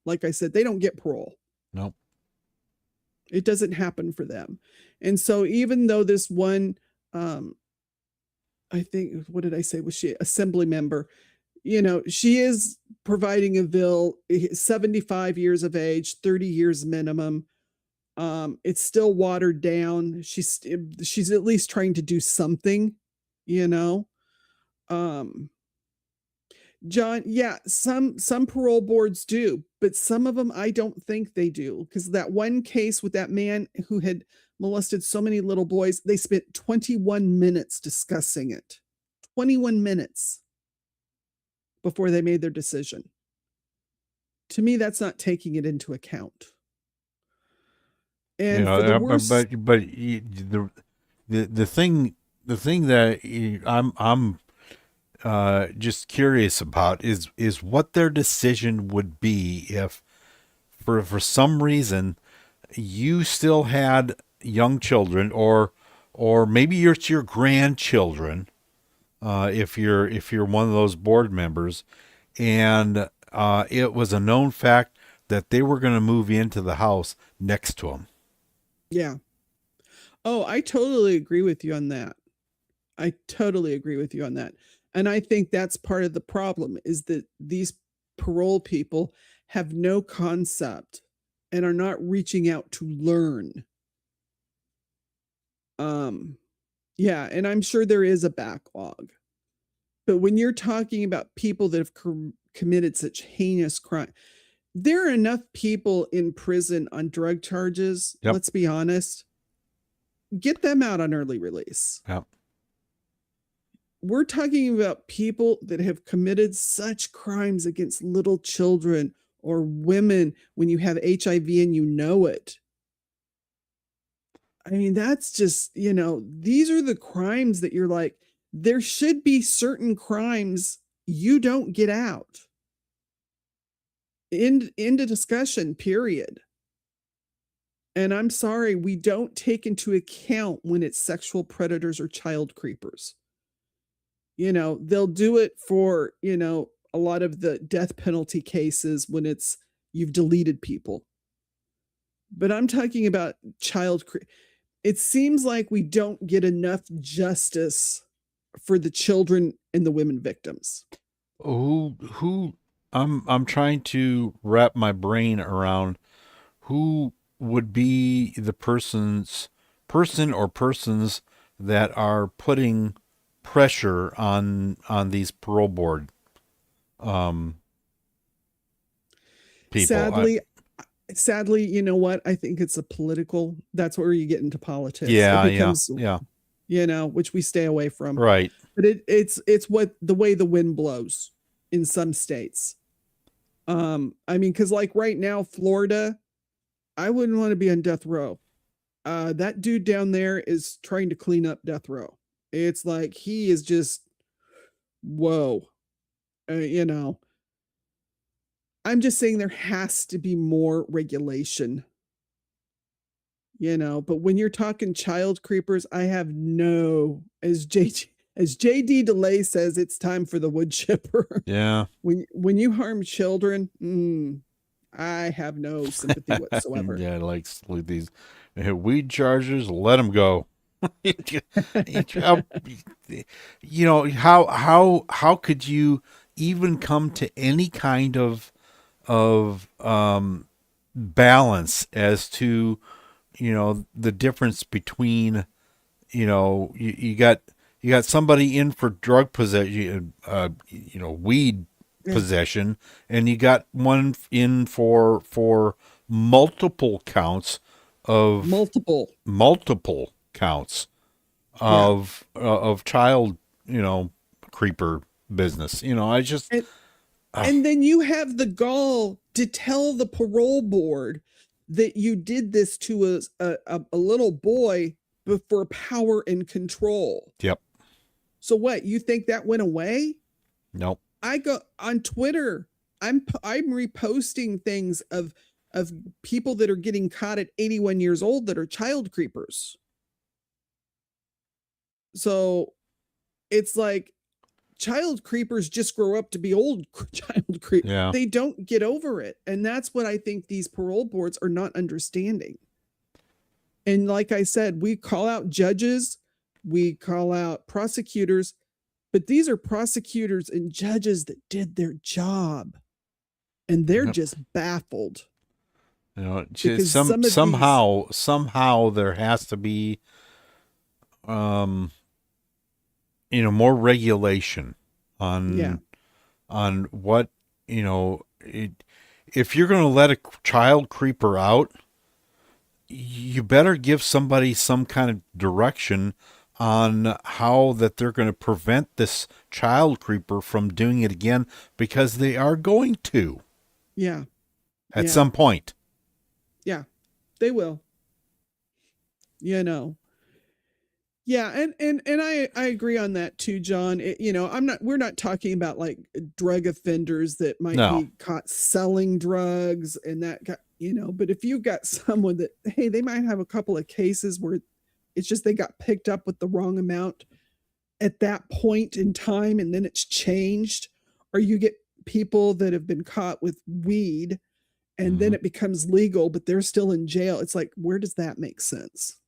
like I said, they don't get parole. Nope. It doesn't happen for them. And so even though this one, I think, what did I say? Was she assembly member? She is providing a bill, 75 years of age, 30 years minimum. It's still watered down. She's at least trying to do something, John, yeah, some parole boards do, but some of them I don't think they do, because that one case with that man who had molested so many little boys, they spent 21 minutes discussing it. 21 minutes before they made their decision. To me, that's not taking it into account. And for the worst, the thing that I'm just curious about is what their decision would be if for some reason you still had young children, or maybe it's your grandchildren, if you're one of those board members, and it was a known fact that they were going to move into the house next to them. Yeah. Oh, I totally agree with you on that. I totally agree with you on that. And I think that's part of the problem, is that these parole people have no concept and are not reaching out to learn. Yeah, and I'm sure there is a backlog. But when you're talking about people that have committed such heinous crime, there are enough people in prison on drug charges. Yep. Let's be honest. Get them out on early release. Yep. We're talking about people that have committed such crimes against little children or women when you have HIV and you know it. I mean, that's just, these are the crimes that you're like, there should be certain crimes you don't get out. Into discussion, period. And I'm sorry, we don't take into account when it's sexual predators or child creepers. They'll do it for, a lot of the death penalty cases when it's you've deleted people. But I'm talking about it seems like we don't get enough justice for the children and the women victims. I'm trying to wrap my brain around who would be the person or persons that are putting pressure on these parole board people. Sadly, you know what? I think it's that's where you get into politics. Yeah, it becomes, yeah. Which we stay away from. Right. But it's the way the wind blows in some states. I mean, because like right now, Florida, I wouldn't want to be on death row. That dude down there is trying to clean up death row. It's like he is just, whoa. I'm just saying there has to be more regulation. But when you're talking child creepers, I have as JD DeLay says, it's time for the wood chipper. Yeah. When you harm children, I have no sympathy whatsoever. Yeah, like these weed chargers, let them go. How could you even come to any kind of balance as to the difference between you got somebody in for drug possession, weed possession, and you got one in for multiple counts of multiple counts of child creeper business. I just and then you have the gall to tell the parole board that you did this to a little boy for power and control. Yep. So what, you think that went away? Nope. I go on Twitter, I'm reposting things of people that are getting caught at 81 years old that are child creepers. So it's like child creepers just grow up to be old child creepers. Yeah. They don't get over it. And that's what I think these parole boards are not understanding. And like I said, we call out judges, we call out prosecutors, but these are prosecutors and judges that did their job. And they're Yep. just baffled. You know, Because some of these- somehow there has to be, more regulation on what, if you're going to let a child creeper out, you better give somebody some kind of direction on how that they're going to prevent this child creeper from doing it again, because they are going to. Yeah. At some point. Yeah, they will. Yeah, and I agree on that too, John. We're not talking about like drug offenders that might be caught selling drugs and that, but if you've got someone that, hey, they might have a couple of cases where it's just they got picked up with the wrong amount at that point in time and then it's changed, or you get people that have been caught with weed and then it becomes legal, but they're still in jail. It's like, where does that make sense?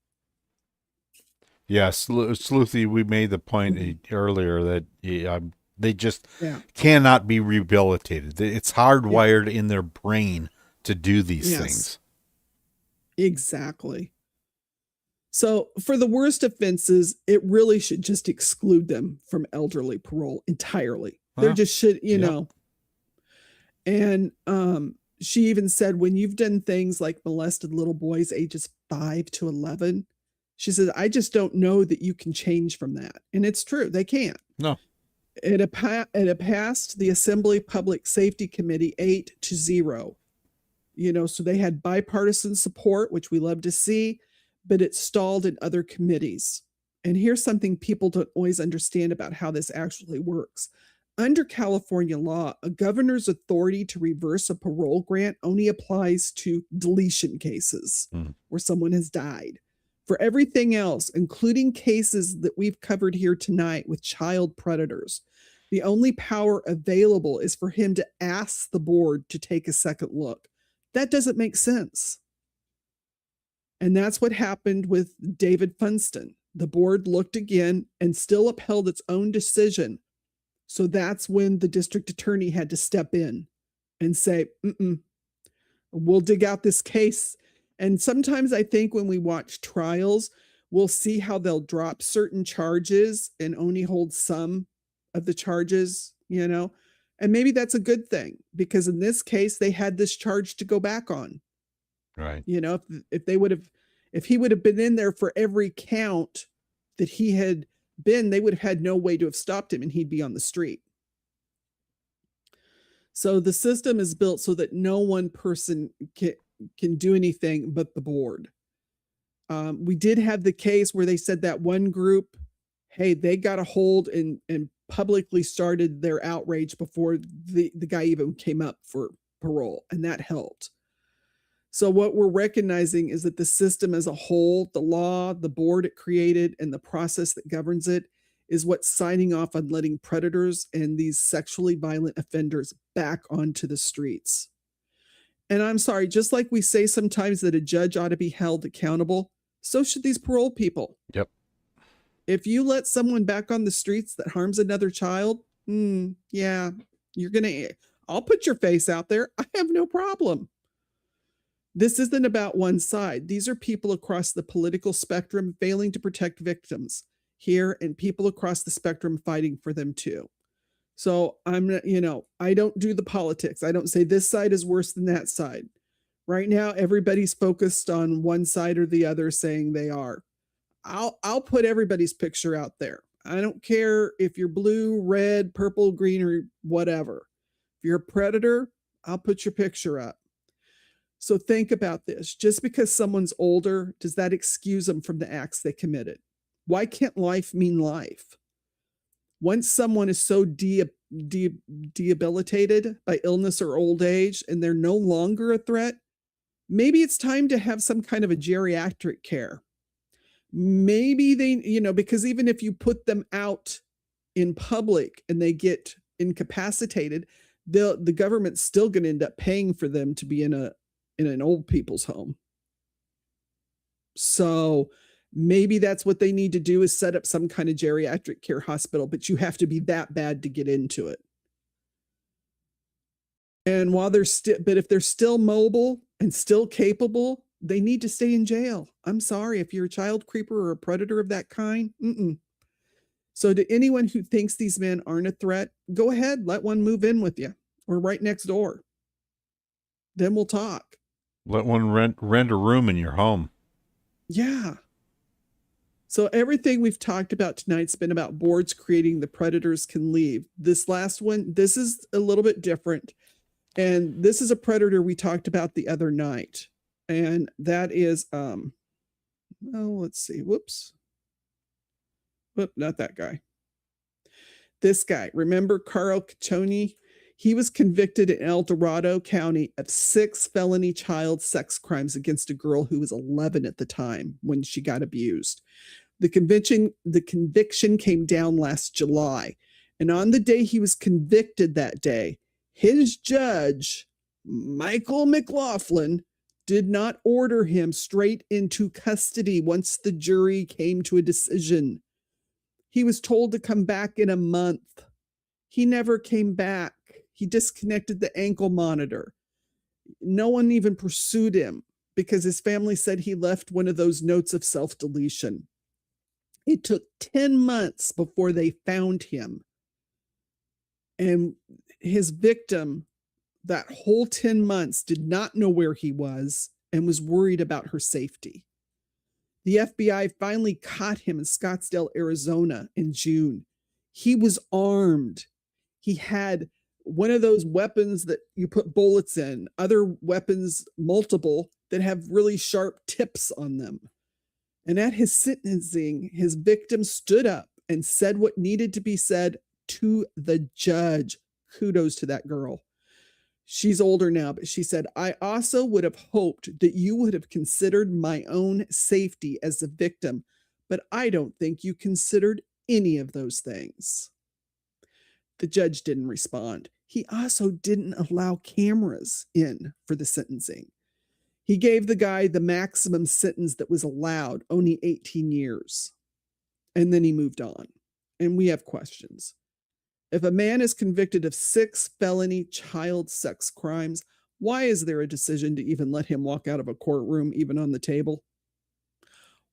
Yes, Sleuthy, we made the point earlier that they just cannot be rehabilitated. It's hardwired in their brain to do these things. Exactly. So for the worst offenses, it really should just exclude them from elderly parole entirely. There just should, know. And she even said, when you've done things like molested little boys ages 5 to 11, she said, I just don't know that you can change from that. And it's true. They can't. No. It passed the Assembly Public Safety Committee 8-0. So they had bipartisan support, which we love to see, but it stalled in other committees. And here's something people don't always understand about how this actually works. Under California law, a governor's authority to reverse a parole grant only applies to deletion cases where someone has died. For everything else, including cases that we've covered here tonight with child predators, the only power available is for him to ask the board to take a second look. That doesn't make sense. And that's what happened with David Funston. The board looked again and still upheld its own decision. So that's when the district attorney had to step in and say, we'll dig out this case. And sometimes I think when we watch trials, we'll see how they'll drop certain charges and only hold some of the charges, and maybe that's a good thing, because in this case, they had this charge to go back on. Right. If he would have been in there for every count that he had been, they would have had no way to have stopped him and he'd be on the street. So the system is built so that no one person can do anything but the board. We did have the case where they said that one group, hey, they got a hold and publicly started their outrage before the guy even came up for parole, and that helped. So what we're recognizing is that the system as a whole, the law, the board it created, and the process that governs it is what's signing off on letting predators and these sexually violent offenders back onto the streets. And I'm sorry, just like we say sometimes that a judge ought to be held accountable, so should these parole people. Yep. If you let someone back on the streets that harms another child, I'll put your face out there. I have no problem. This isn't about one side. These are people across the political spectrum failing to protect victims here, and people across the spectrum fighting for them too. So I don't do the politics. I don't say this side is worse than that side. Right now, everybody's focused on one side or the other, saying they are. I'll put everybody's picture out there. I don't care if you're blue, red, purple, green, or whatever. If you're a predator, I'll put your picture up. So think about this. Just because someone's older, does that excuse them from the acts they committed? Why can't life mean life? Once someone is so debilitated by illness or old age and they're no longer a threat, maybe it's time to have some kind of a geriatric care. Maybe they, because even if you put them out in public and they get incapacitated, the government's still going to end up paying for them to be in an old people's home. So maybe that's what they need to do, is set up some kind of geriatric care hospital, but you have to be that bad to get into it. And while they're but if they're still mobile and still capable, they need to stay in jail. I'm sorry, if you're a child creeper or a predator of that kind. So to anyone who thinks these men aren't a threat, go ahead, let one move in with you or right next door. Then we'll talk. Let one rent a room in your home. Yeah. So everything we've talked about tonight's been about boards creating the predators can leave. This last one, this is a little bit different. And this is a predator we talked about the other night. And that is, let's see. Whoops, not that guy. This guy, remember Carl Caccioni? He was convicted in El Dorado County of 6 felony child sex crimes against a girl who was 11 at the time when she got abused. The conviction came down last July. And on the day he was convicted that day, his judge, Michael McLaughlin, did not order him straight into custody once the jury came to a decision. He was told to come back in a month. He never came back. He disconnected the ankle monitor. No one even pursued him because his family said he left one of those notes of self-deletion. It took 10 months before they found him. And his victim, that whole 10 months, did not know where he was and was worried about her safety. The FBI finally caught him in Scottsdale, Arizona in June. He was armed. He had one of those weapons that you put bullets in, other weapons, multiple, that have really sharp tips on them. And at his sentencing, his victim stood up and said what needed to be said to the judge. Kudos to that girl. She's older now, but she said, "I also would have hoped that you would have considered my own safety as a victim, but I don't think you considered any of those things." The judge didn't respond. He also didn't allow cameras in for the sentencing. He gave the guy the maximum sentence that was allowed, only 18 years. And then he moved on. And we have questions. If a man is convicted of 6 felony child sex crimes, why is there a decision to even let him walk out of a courtroom, even on the table?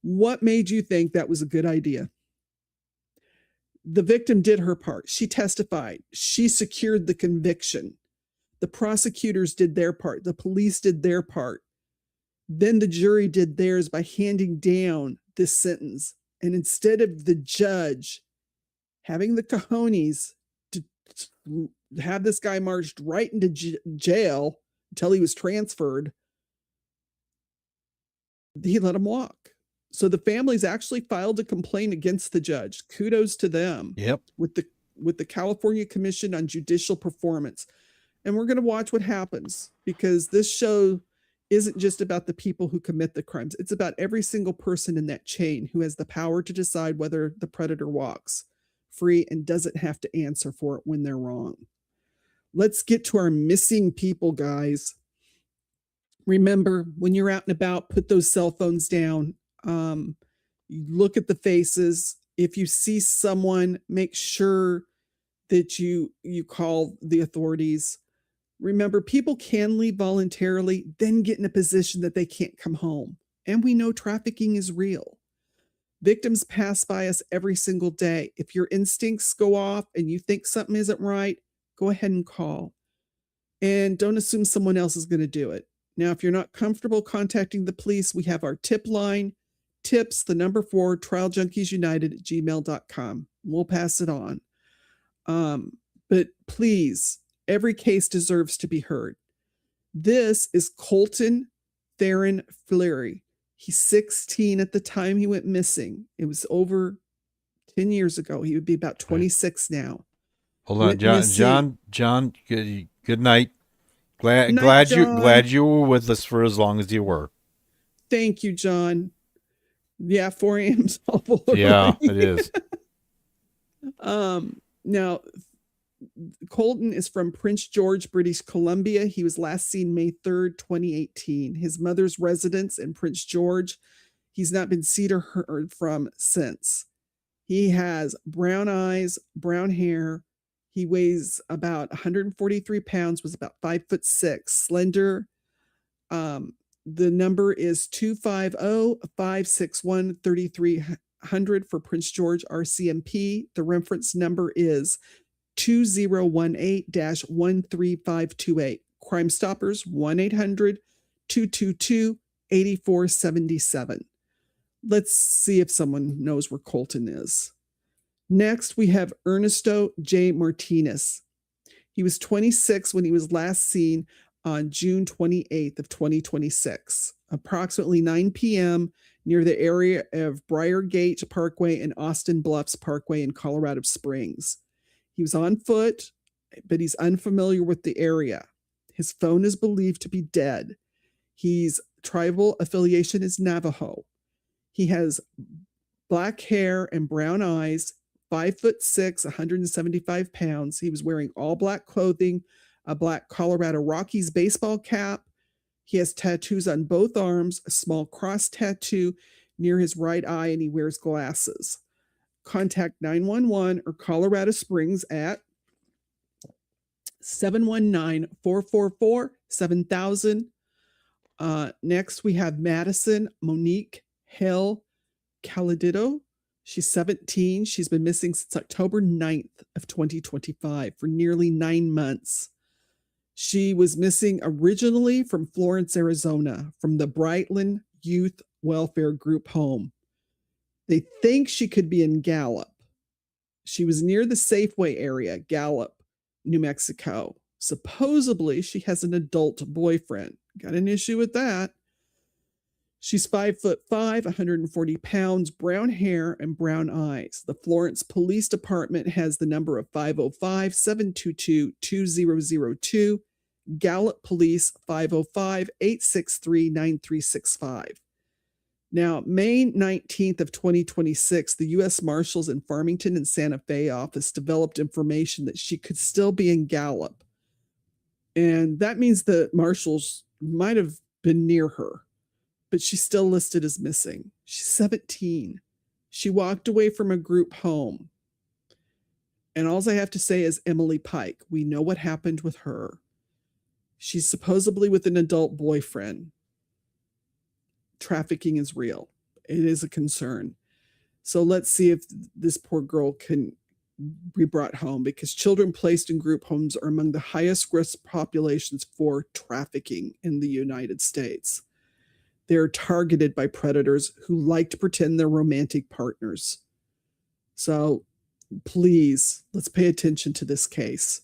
What made you think that was a good idea? The victim did her part. She testified. She secured the conviction. The prosecutors did their part. The police did their part. Then the jury did theirs by handing down this sentence. And instead of the judge having the cojones to have this guy marched right into jail until he was transferred, he let him walk. So the families actually filed a complaint against the judge. Kudos to them. Yep. With the California Commission on Judicial Performance. And we're going to watch what happens, because this show isn't just about the people who commit the crimes. It's about every single person in that chain who has the power to decide whether the predator walks free and doesn't have to answer for it when they're wrong. Let's get to our missing people, guys. Remember, when you're out and about, put those cell phones down. You look at the faces. If you see someone, make sure that you call the authorities. Remember, people can leave voluntarily, then get in a position that they can't come home. And we know trafficking is real. Victims pass by us every single day. If your instincts go off and you think something isn't right, go ahead and call. And don't assume someone else is going to do it. Now, if you're not comfortable contacting the police, we have our tip line, tips, 4, trialjunkiesunited@gmail.com. We'll pass it on. But please, every case deserves to be heard. This is Colton Theron Fleury. He's 16 at the time he went missing. It was over 10 years ago. He would be about 26 now. Hold on, John, good night. Glad you were with us for as long as you were. Thank you, John. Yeah, 4 a.m. is awful. Yeah, it is. Now, Colton is from Prince George, British Columbia. He was last seen May 3rd, 2018. His mother's residence in Prince George, he's not been seen or heard from since. He has brown eyes, brown hair. He weighs about 143 pounds, was about 5'6", slender. The number is 250-561-3300 for Prince George RCMP. The reference number is 2018-13528. Crime Stoppers 1-800-222-8477. Let's see if someone knows where Colton is. Next, we have Ernesto J. Martinez. He was 26 when he was last seen on June 28th of 2026, approximately 9 p.m. near the area of Briargate Parkway and Austin Bluffs Parkway in Colorado Springs. He was on foot, but he's unfamiliar with the area. His phone is believed to be dead. His tribal affiliation is Navajo. He has black hair and brown eyes, 5'6", 175 pounds. He was wearing all black clothing, a black Colorado Rockies baseball cap. He has tattoos on both arms, a small cross tattoo near his right eye, and he wears glasses. Contact 911 or Colorado Springs at 719-444-7000. Next, we have Madison Monique Hale Caladido. She's 17. She's been missing since October 9th of 2025 for nearly 9 months. She was missing originally from Florence, Arizona, from the Brightland Youth Welfare Group home. They think she could be in Gallup. She was near the Safeway area, Gallup, New Mexico. Supposedly, she has an adult boyfriend. Got an issue with that. She's 5'5", 140 pounds, brown hair, and brown eyes. The Florence Police Department has the number of 505-722-2002. Gallup Police 505-863-9365. Now, May 19th of 2026, the U.S. Marshals in Farmington and Santa Fe office developed information that she could still be in Gallup. And that means the marshals might have been near her, but she's still listed as missing. She's 17. She walked away from a group home. And all I have to say is Emily Pike. We know what happened with her. She's supposedly with an adult boyfriend. Trafficking is real. It is a concern. So let's see if this poor girl can be brought home, because children placed in group homes are among the highest risk populations for trafficking in the United States. They're targeted by predators who like to pretend they're romantic partners. So please, let's pay attention to this case.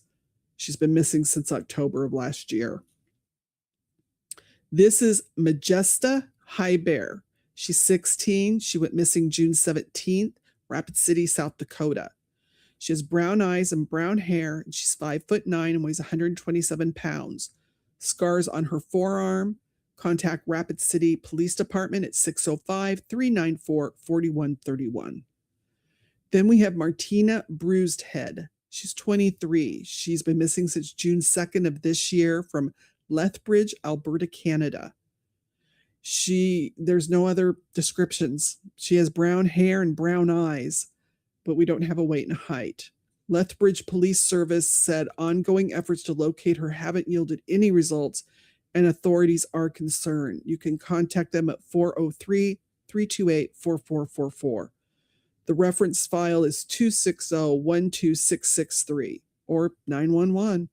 She's been missing since October of last year. This is Majesta High Bear. She's 16. She went missing June 17th, Rapid City, South Dakota. She has brown eyes and brown hair, and she's 5'9" and weighs 127 pounds. Scars on her forearm. Contact Rapid City Police Department at 605-394-4131. Then we have Martina Bruised Head. She's 23. She's been missing since June 2nd of this year from Lethbridge, Alberta, Canada. There's no other descriptions. She has brown hair and brown eyes, but we don't have a weight and height. Lethbridge Police Service said ongoing efforts to locate her haven't yielded any results, and authorities are concerned. You can contact them at 403-328-4444. The reference file is 260-12663 or 911.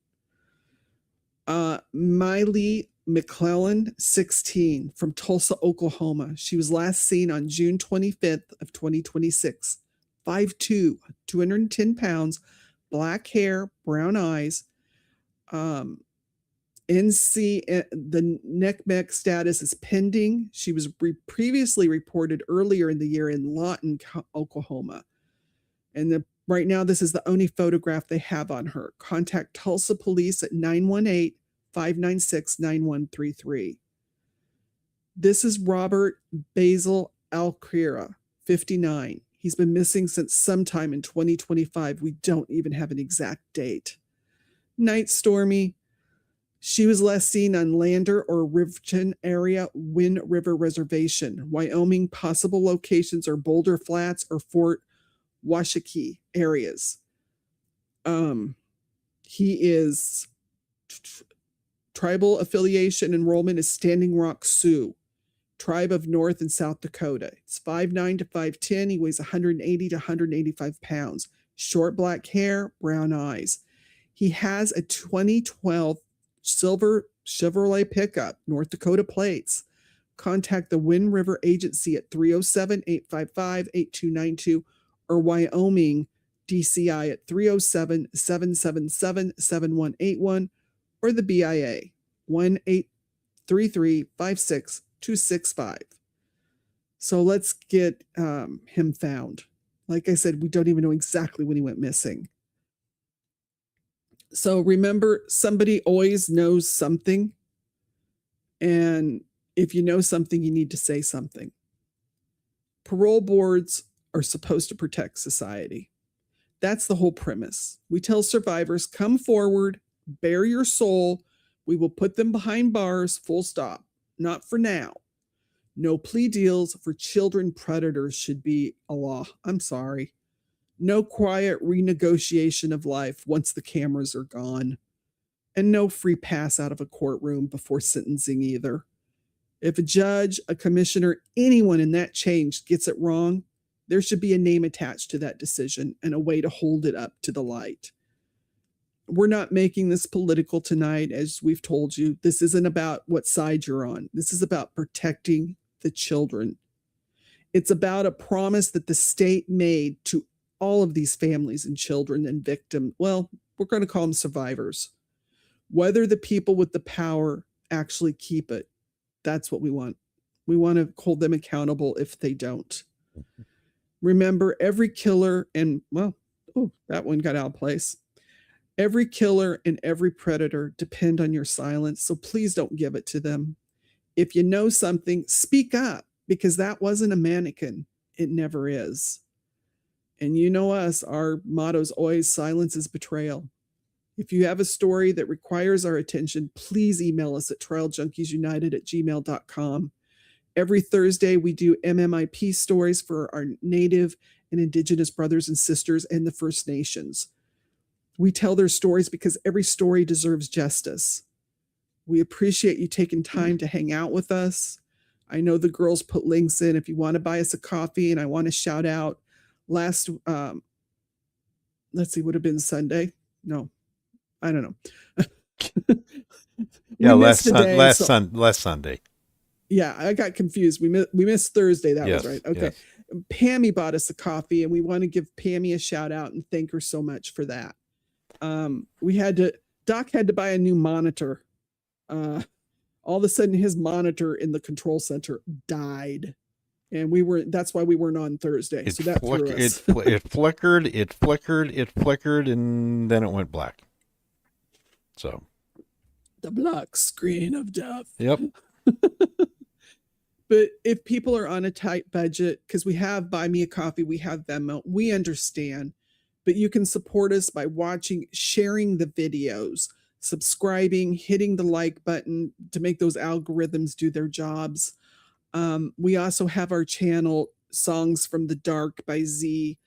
Miley McClellan, 16, from Tulsa, Oklahoma. She was last seen on June 25th of 2026. 5'2", 210 pounds, black hair, brown eyes. The NCMEC status is pending. She was previously reported earlier in the year in Lawton, Oklahoma. And right now, this is the only photograph they have on her. Contact Tulsa Police at 918-596-9133. This is Robert Basil Alquira, 59. He's been missing since sometime in 2025. We don't even have an exact date. Night Stormy. She was last seen on Lander or Riverton area, Wind River Reservation, Wyoming. Possible locations are Boulder Flats or Fort Washakie areas. He is tribal affiliation enrollment is Standing Rock Sioux, tribe of North and South Dakota. It's 5'9" to 5'10". He weighs 180 to 185 pounds. Short black hair, brown eyes. He has a 2012 silver Chevrolet pickup, North Dakota plates. Contact the Wind River Agency at 307-855-8292 or Wyoming DCI at 307-777-7181 or the BIA 1-833-56-265. So let's get him found. Like I said, we don't even know exactly when he went missing. So remember, somebody always knows something. And if you know something, you need to say something. Parole boards are supposed to protect society. That's the whole premise. We tell survivors, come forward, bare your soul. We will put them behind bars, full stop. Not for now. No plea deals for children predators should be a law. I'm sorry. No quiet renegotiation of life once the cameras are gone. And no free pass out of a courtroom before sentencing either. If a judge, a commissioner, anyone in that chain gets it wrong, there should be a name attached to that decision and a way to hold it up to the light. We're not making this political tonight, as we've told you. This isn't about what side you're on. This is about protecting the children. It's about a promise that the state made to all of these families and children and victims. Well, we're going to call them survivors. Whether the people with the power actually keep it, that's what we want. We want to hold them accountable if they don't. Remember, every killer and, well, oh, that one got out of place. Every killer and every predator depend on your silence, so please don't give it to them. If you know something, speak up, because that wasn't a mannequin. It never is. And you know us, our motto is always silence is betrayal. If you have a story that requires our attention, please email us at trialjunkiesunited@gmail.com. Every Thursday, we do MMIP stories for our Native and Indigenous brothers and sisters and the First Nations. We tell their stories because every story deserves justice. We appreciate you taking time to hang out with us. I know the girls put links in if you want to buy us a coffee, and I want to shout out last, let's see, would have been Sunday. No, I don't know. Yeah, last Sunday. Yeah, I got confused. We missed Thursday. That was right. Okay. Yes. Pammy bought us a coffee, and we want to give Pammy a shout out and thank her so much for that. Doc had to buy a new monitor. All of a sudden his monitor in the control center died. And that's why we weren't on Thursday. So that threw us. It flickered, and then it went black. So the black screen of death. Yep. But if people are on a tight budget, because we have Buy Me a Coffee, we have Venmo, we understand. But you can support us by watching, sharing the videos, subscribing, hitting the like button to make those algorithms do their jobs. We also have our channel, Songs from the Dark by Z.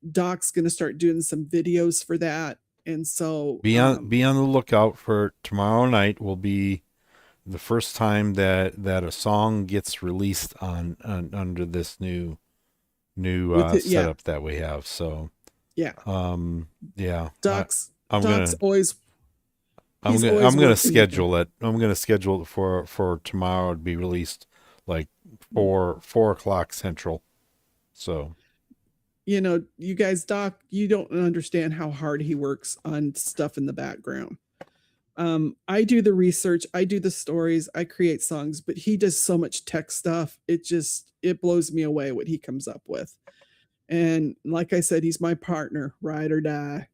Doc's going to start doing some videos for that. And so be on the lookout for tomorrow night will be the first time that a song gets released on under this new setup that we have. So yeah. Doc's I'm gonna schedule it. I'm gonna schedule it for tomorrow to be released like 4 o'clock Central. So you know, you guys, Doc, you don't understand how hard he works on stuff in the background. I do the research, I do the stories, I create songs, but he does so much tech stuff. It blows me away what he comes up with. And like I said, he's my partner, ride or die.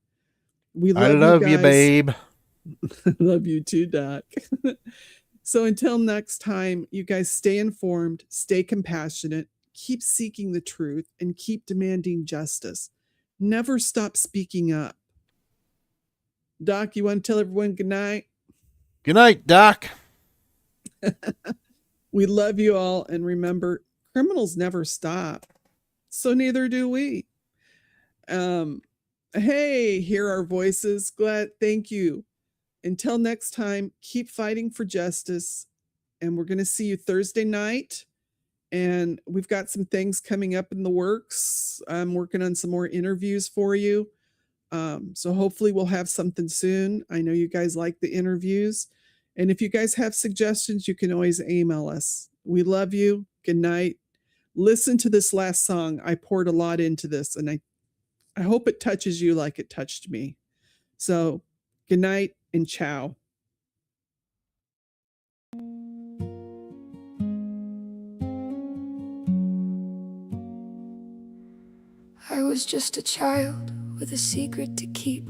I love you, babe. Love you too, Doc. So until next time, you guys stay informed, stay compassionate, keep seeking the truth, and keep demanding justice. Never stop speaking up. Doc, you want to tell everyone good night? Good night, Doc. We love you all, and remember, criminals never stop. So neither do we. Hey, hear our voices. Glad, thank you. Until next time, keep fighting for justice. And we're going to see you Thursday night. And we've got some things coming up in the works. I'm working on some more interviews for you. So hopefully we'll have something soon. I know you guys like the interviews. And if you guys have suggestions, you can always email us. We love you. Good night. Listen to this last song. I poured a lot into this, and I hope it touches you like it touched me. So good night and ciao. I was just a child with a secret to keep,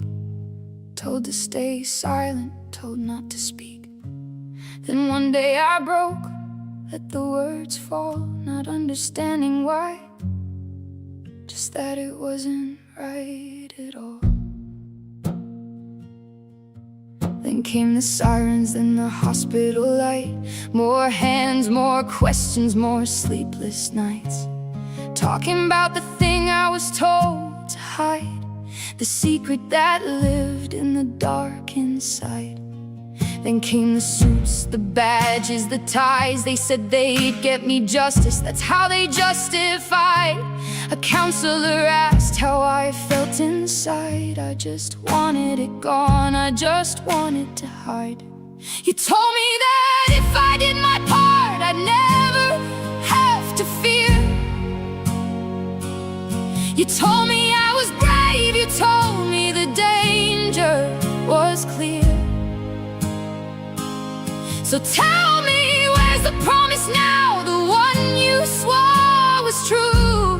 told to stay silent, told not to speak. Then one day I broke, let the words fall, not understanding why, just that it wasn't right at all. Then came the sirens, then the hospital light. More hands, more questions, more sleepless nights, talking about the thing I was told to hide, the secret that lived in the dark inside. Then came the suits, the badges, the ties. They said they'd get me justice, that's how they justified. A counselor asked how I felt inside. I just wanted it gone, I just wanted to hide. You told me that if I did my part, I'd never have to fear. You told me I was brave, you told me the danger was clear. So tell me, where's the promise now, the one you swore was true?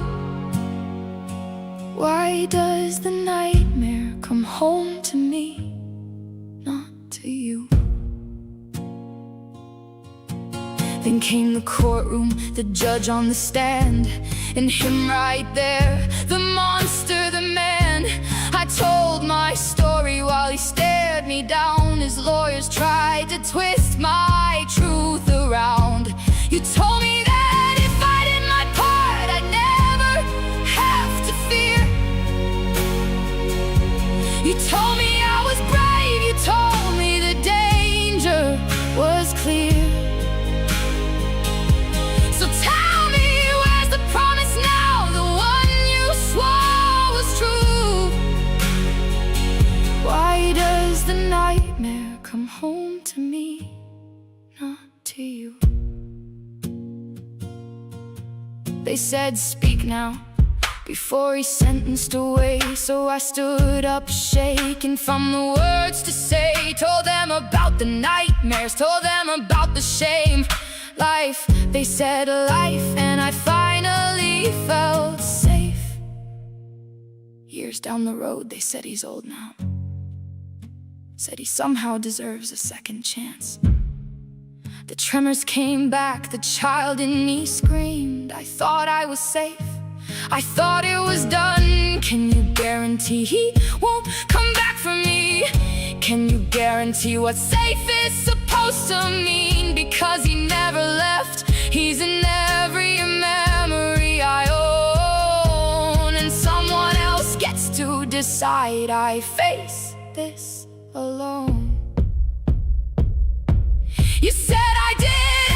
Why does the nightmare come home to me, not to you? Then came the courtroom, the judge on the stand, and him right there, the monster, the man. I told my story while he stared me down. His lawyers tried to twist my truth around. You told me that if I did my part, I'd never have to fear. You told me I was brave, you told me the danger was clear. So tell me, where's the promise now, the one you swore was true? Why does the nightmare come home to me, not to you? They said, speak now, before he's sentenced away. So I stood up shaking from the words to say. Told them about the nightmares, told them about the shame. Life, they said life, and I finally felt safe. Years down the road, they said he's old now, said he somehow deserves a second chance. The tremors came back, the child in me screamed. I thought I was safe, I thought it was done. Can you guarantee he won't come back for me? Can you guarantee what safe is supposed to mean? Because he never left, he's in every memory I own, and someone else gets to decide. I face this alone. You said I did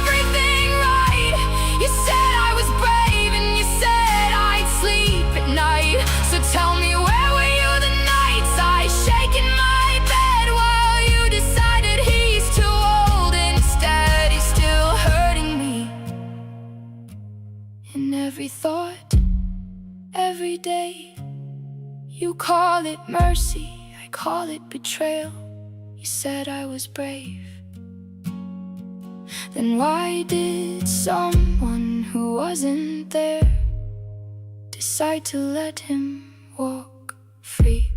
everything right. You said I was brave, and you said I'd sleep at night. So tell me, where were you the nights I shake in my bed while you decided he's too old? Instead, he's still hurting me in every thought, every day. You call it mercy, I call it betrayal. You said I was brave. Then why did someone who wasn't there decide to let him walk free?